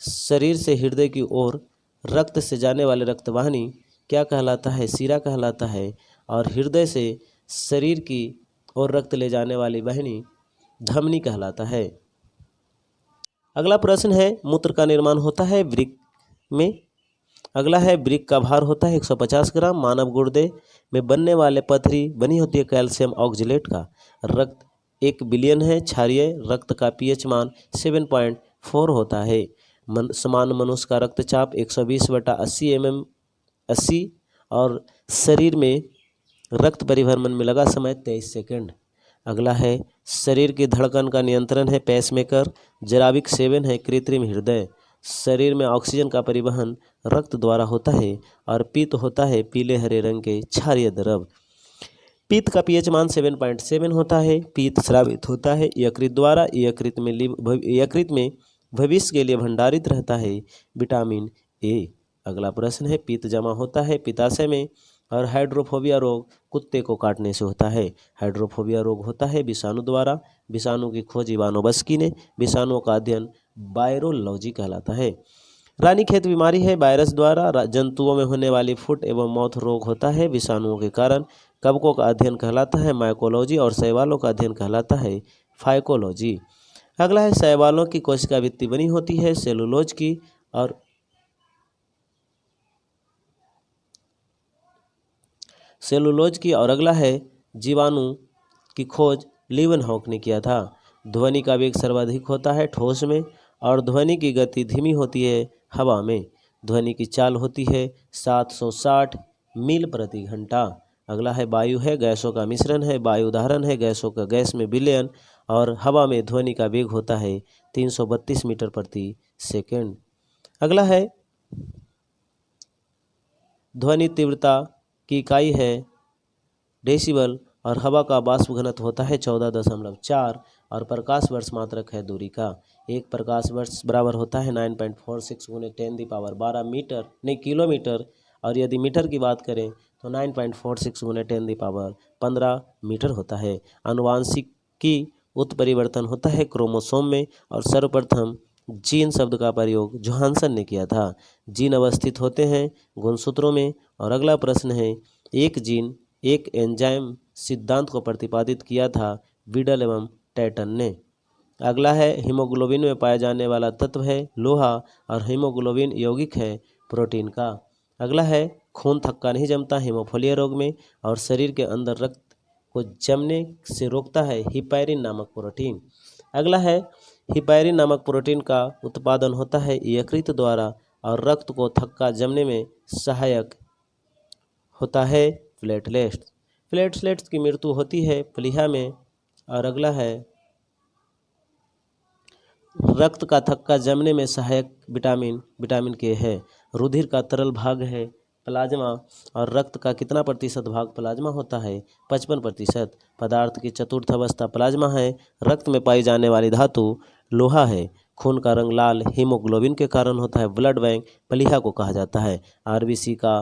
शरीर से हृदय की ओर रक्त से जाने वाले रक्तवाहिनी क्या कहलाता है? शिरा कहलाता है। और हृदय से शरीर की ओर रक्त ले जाने वाली वाहिनी धमनी कहलाता है। अगला प्रश्न है, मूत्र का निर्माण होता है में। अगला है ब्रिक का भार होता है 150 ग्राम। मानव गुर्दे में बनने वाले पथरी बनी होती है कैल्शियम ऑक्जेलेट का। रक्त 1 बिलियन है। क्षारीय रक्त का पीएच मान 7.4 होता है। समान मनुष्य का रक्तचाप 120/80 mm 80 और शरीर में रक्त परिभ्रमण में लगा समय 23 सेकंड। अगला है शरीर की धड़कन का नियंत्रण है पेसमेकर। जराविक सेवन है कृत्रिम हृदय। शरीर में ऑक्सीजन का परिवहन रक्त द्वारा होता है। और पित्त होता है पीले हरे रंग के क्षारीय द्रव। पित्त का पीएच मान 7.7 होता है। पित्त स्रावित होता है यकृत द्वारा। यकृत में भविष्य के लिए भंडारित रहता है विटामिन ए। अगला प्रश्न है पित्त जमा होता है पित्ताशय में। और हाइड्रोफोबिया रोग कुत्ते को काटने से होता है। हाइड्रोफोबिया रोग होता है विषाणु द्वारा। विषाणु की खोज इवानोव्स्की ने। विषाणुओं का अध्ययन वायरोलॉजी कहलाता है। रानीखेत बीमारी है वायरस द्वारा जंतुओं में होने वाली फुट एवं मौत रोग होता है विषाणुओं के कारण। कवकों का अध्ययन कहलाता है माइकोलॉजी और शैवालों का अध्ययन कहलाता है फाइकोलॉजी। अगला है शैवालों की कोशिका भित्ति बनी होती है सेलुलोज की और अगला है जीवाणु की खोज लीवनहॉक ने किया था। ध्वनि का वेग सर्वाधिक होता है ठोस में और ध्वनि की गति धीमी होती है हवा में। ध्वनि की चाल होती है 760 मील प्रति घंटा। अगला है वायु है गैसों का मिश्रण है। वायु उदाहरण है गैसों का गैस में विलयन। और हवा में ध्वनि का वेग होता है 332 मीटर प्रति सेकंड। अगला है ध्वनि तीव्रता की इकाई है डेसिबल और हवा का वाष्प घनत्व होता है 14.4 और प्रकाश वर्ष मात्रक है दूरी का। एक प्रकाश वर्ष बराबर होता है 9.46 × 10⁻12 मीटर नहीं किलोमीटर। और यदि मीटर की बात करें तो 9.46 × 10⁻15 मीटर होता है। आनुवांशिकी उत्परिवर्तन होता है क्रोमोसोम में और सर्वप्रथम जीन शब्द का प्रयोग जोहानसन ने किया था। जीन अवस्थित होते हैं गुणसूत्रों में। और अगला प्रश्न है एक जीन एक एंजाइम सिद्धांत को प्रतिपादित किया था विडल एवं टैटन ने। अगला है हीमोग्लोबिन में पाया जाने वाला तत्व है लोहा और हीमोग्लोबिन यौगिक है प्रोटीन का। अगला है खून थक्का नहीं जमता हीमोफीलिया रोग में और शरीर के अंदर रक्त को जमने से रोकता है हिपैरिन नामक प्रोटीन। अगला है हिपैरिन नामक प्रोटीन का उत्पादन होता है यकृत द्वारा और रक्त को थक्का जमने में सहायक होता है प्लेटलेट्स की मृत्यु होती है प्लीहा में। और अगला है रक्त का थक्का जमने में सहायक विटामिन के है। रुधिर का तरल भाग है प्लाज्मा और रक्त का कितना प्रतिशत भाग प्लाज्मा होता है 55%। पदार्थ की चतुर्थ अवस्था प्लाज्मा है। रक्त में पाई जाने वाली धातु लोहा है। खून का रंग लाल हीमोग्लोबिन के कारण होता है। ब्लड बैंक प्लीहा को कहा जाता है। आरबीसी का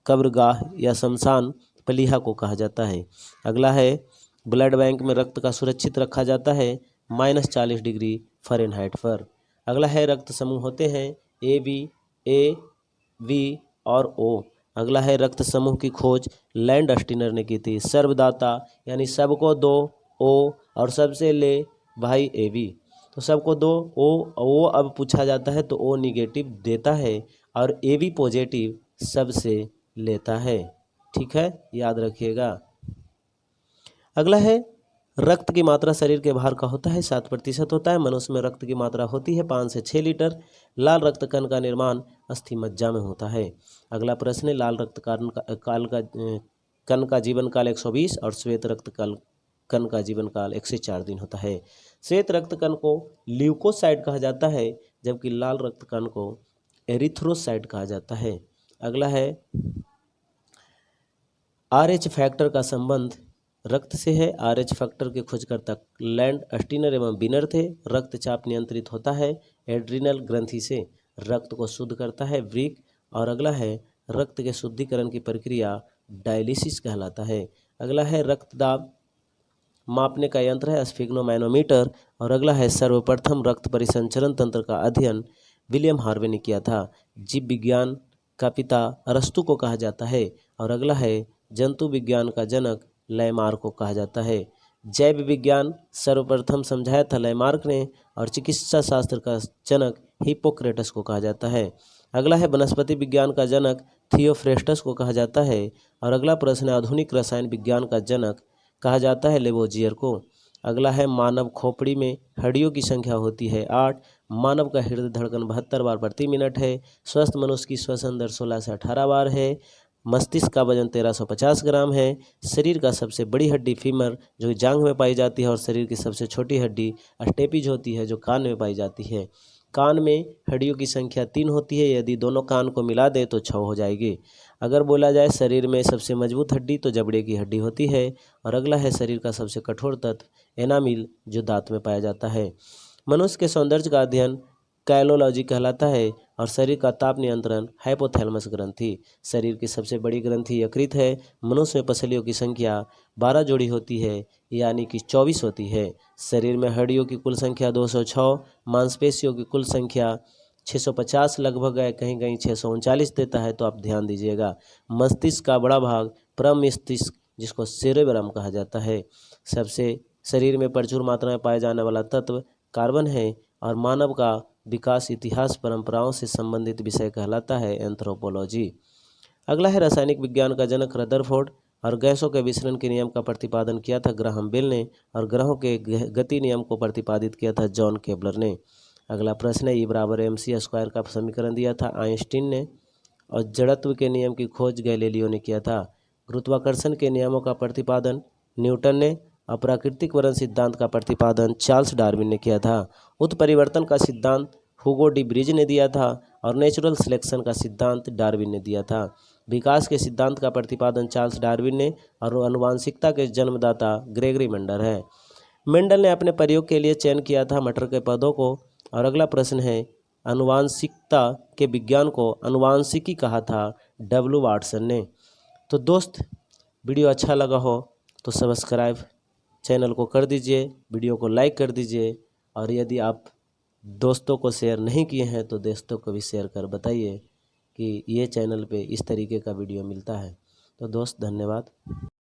कब्रगाह या शमशान प्लीहा को कहा जाता है। अगला है ब्लड बैंक में रक्त का सुरक्षित रखा जाता है -40 डिग्री फ़ारेनहाइट पर। अगला है रक्त समूह होते हैं ए वी और ओ। अगला है रक्त समूह की खोज लैंडस्टीनर ने की थी। सर्वदाता यानी सबको दो ओ और सबसे ले भाई ए बी। तो सबको दो ओ अब पूछा जाता है तो ओ निगेटिव देता है और ए बी पॉजिटिव सबसे लेता है। ठीक है याद रखिएगा। अगला है रक्त की मात्रा शरीर के बाहर का होता है 7% होता है। मनुष्य में रक्त की मात्रा होती है 5 से 6 लीटर। लाल रक्त कण का निर्माण अस्थि मज्जा में होता है। अगला प्रश्न है लाल रक्त कण का जीवन काल 120 और श्वेत रक्त कण का जीवन काल 104 दिन होता है। श्वेत रक्त कण को ल्यूकोसाइट कहा जाता है जबकि लाल रक्त कण को एरिथ्रोसाइट कहा जाता है। अगला है RH फैक्टर का संबंध रक्त से है। RH फैक्टर के खोजकर्ता लैंडस्टीनर एवं बिनर थे। रक्तचाप नियंत्रित होता है एड्रिनल ग्रंथि से। रक्त को शुद्ध करता है ब्रिक। और अगला है रक्त के शुद्धिकरण की प्रक्रिया डायलिसिस कहलाता है। अगला है रक्त दाब मापने का यंत्र है स्फिग्नोमैनोमीटर। और अगला है सर्वप्रथम रक्त परिसंचरण तंत्र का अध्ययन विलियम हार्वे ने किया था। जीव विज्ञान का पिता अरस्तु को कहा जाता है। और अगला है जंतु विज्ञान का जनक लैमार्क को कहा जाता है। जैव विज्ञान सर्वप्रथम समझाया था लैमार्क ने और चिकित्सा शास्त्र का जनक हिप्पोक्रेटस को कहा जाता है। अगला है वनस्पति विज्ञान का जनक थियोफ्रेस्टस को कहा जाता है। और अगला प्रश्न है आधुनिक रसायन विज्ञान का जनक कहा जाता है लेवोजियर को। अगला है मानव खोपड़ी में हड्डियों की संख्या होती है 8। मानव का हृदय धड़कन 72 बार प्रति मिनट है। स्वस्थ मनुष्य की श्वसन दर 16 से 18 बार है। मस्तिष्क का वजन 1350 ग्राम है। शरीर का सबसे बड़ी हड्डी फीमर जो जांघ में पाई जाती है और शरीर की सबसे छोटी हड्डी स्टेपिज होती है जो कान में पाई जाती है। कान में हड्डियों की संख्या 3 होती है, यदि दोनों कान को मिला दे तो 6 हो जाएगी। अगर बोला जाए शरीर में सबसे मजबूत हड्डी तो जबड़े की हड्डी होती है। और अगला है शरीर का सबसे कठोर तत्व एनामिल जो दांत में पाया जाता है। मनुष्य के सौंदर्य का अध्ययन कैलोलॉजी कहलाता है। और शरीर का ताप नियंत्रण हाइपोथैलेमस ग्रंथि। शरीर की सबसे बड़ी ग्रंथि यकृत है। मनुष्य में पसलियों की संख्या 12 जोड़ी होती है यानी कि 24 होती है। शरीर में हड्डियों की कुल संख्या 206, मांसपेशियों की कुल संख्या 650 लगभग है, कहीं कहीं 639 देता है, तो आप ध्यान दीजिएगा। मस्तिष्क का बड़ा भाग प्रमस्तिष्क जिसको सेरेब्रम कहा जाता है। सबसे शरीर में प्रचुर मात्रा में पाए जाने वाला तत्व कार्बन है। और मानव का विकास इतिहास परंपराओं से संबंधित विषय कहलाता है एंथ्रोपोलॉजी। अगला है रासायनिक विज्ञान का जनक रदरफोर्ड। और गैसों के विसरण के नियम का प्रतिपादन किया था ग्राहम बेल ने। और ग्रहों के गति नियम को प्रतिपादित किया था जॉन केपलर ने। अगला प्रश्न है E=mc² का समीकरण दिया था आइंस्टीन ने। और जड़त्व के नियम की खोज गैलीलियो ने किया था। गुरुत्वाकर्षण के नियमों का प्रतिपादन न्यूटन ने। और प्राकृतिक वर्ण सिद्धांत का प्रतिपादन चार्ल्स डार्विन ने किया था। उत्परिवर्तन का सिद्धांत हुगो डी ब्रिज ने दिया था। और नेचुरल सिलेक्शन का सिद्धांत डार्विन ने दिया था। विकास के सिद्धांत का प्रतिपादन चार्ल्स डार्विन ने। और आनुवंशिकता के जन्मदाता ग्रेगरी मेंडल है। मेंडल ने अपने प्रयोग के लिए चयन किया था मटर के पौधों को। और अगला प्रश्न है आनुवंशिकता के विज्ञान को आनुवंशिकी कहा था W वाटसन ने। तो दोस्त वीडियो अच्छा लगा हो तो सब्सक्राइब चैनल को कर दीजिए, वीडियो को लाइक कर दीजिए। और यदि आप दोस्तों को शेयर नहीं किए हैं तो दोस्तों को भी शेयर कर बताइए कि ये चैनल पे इस तरीके का वीडियो मिलता है। तो दोस्त धन्यवाद।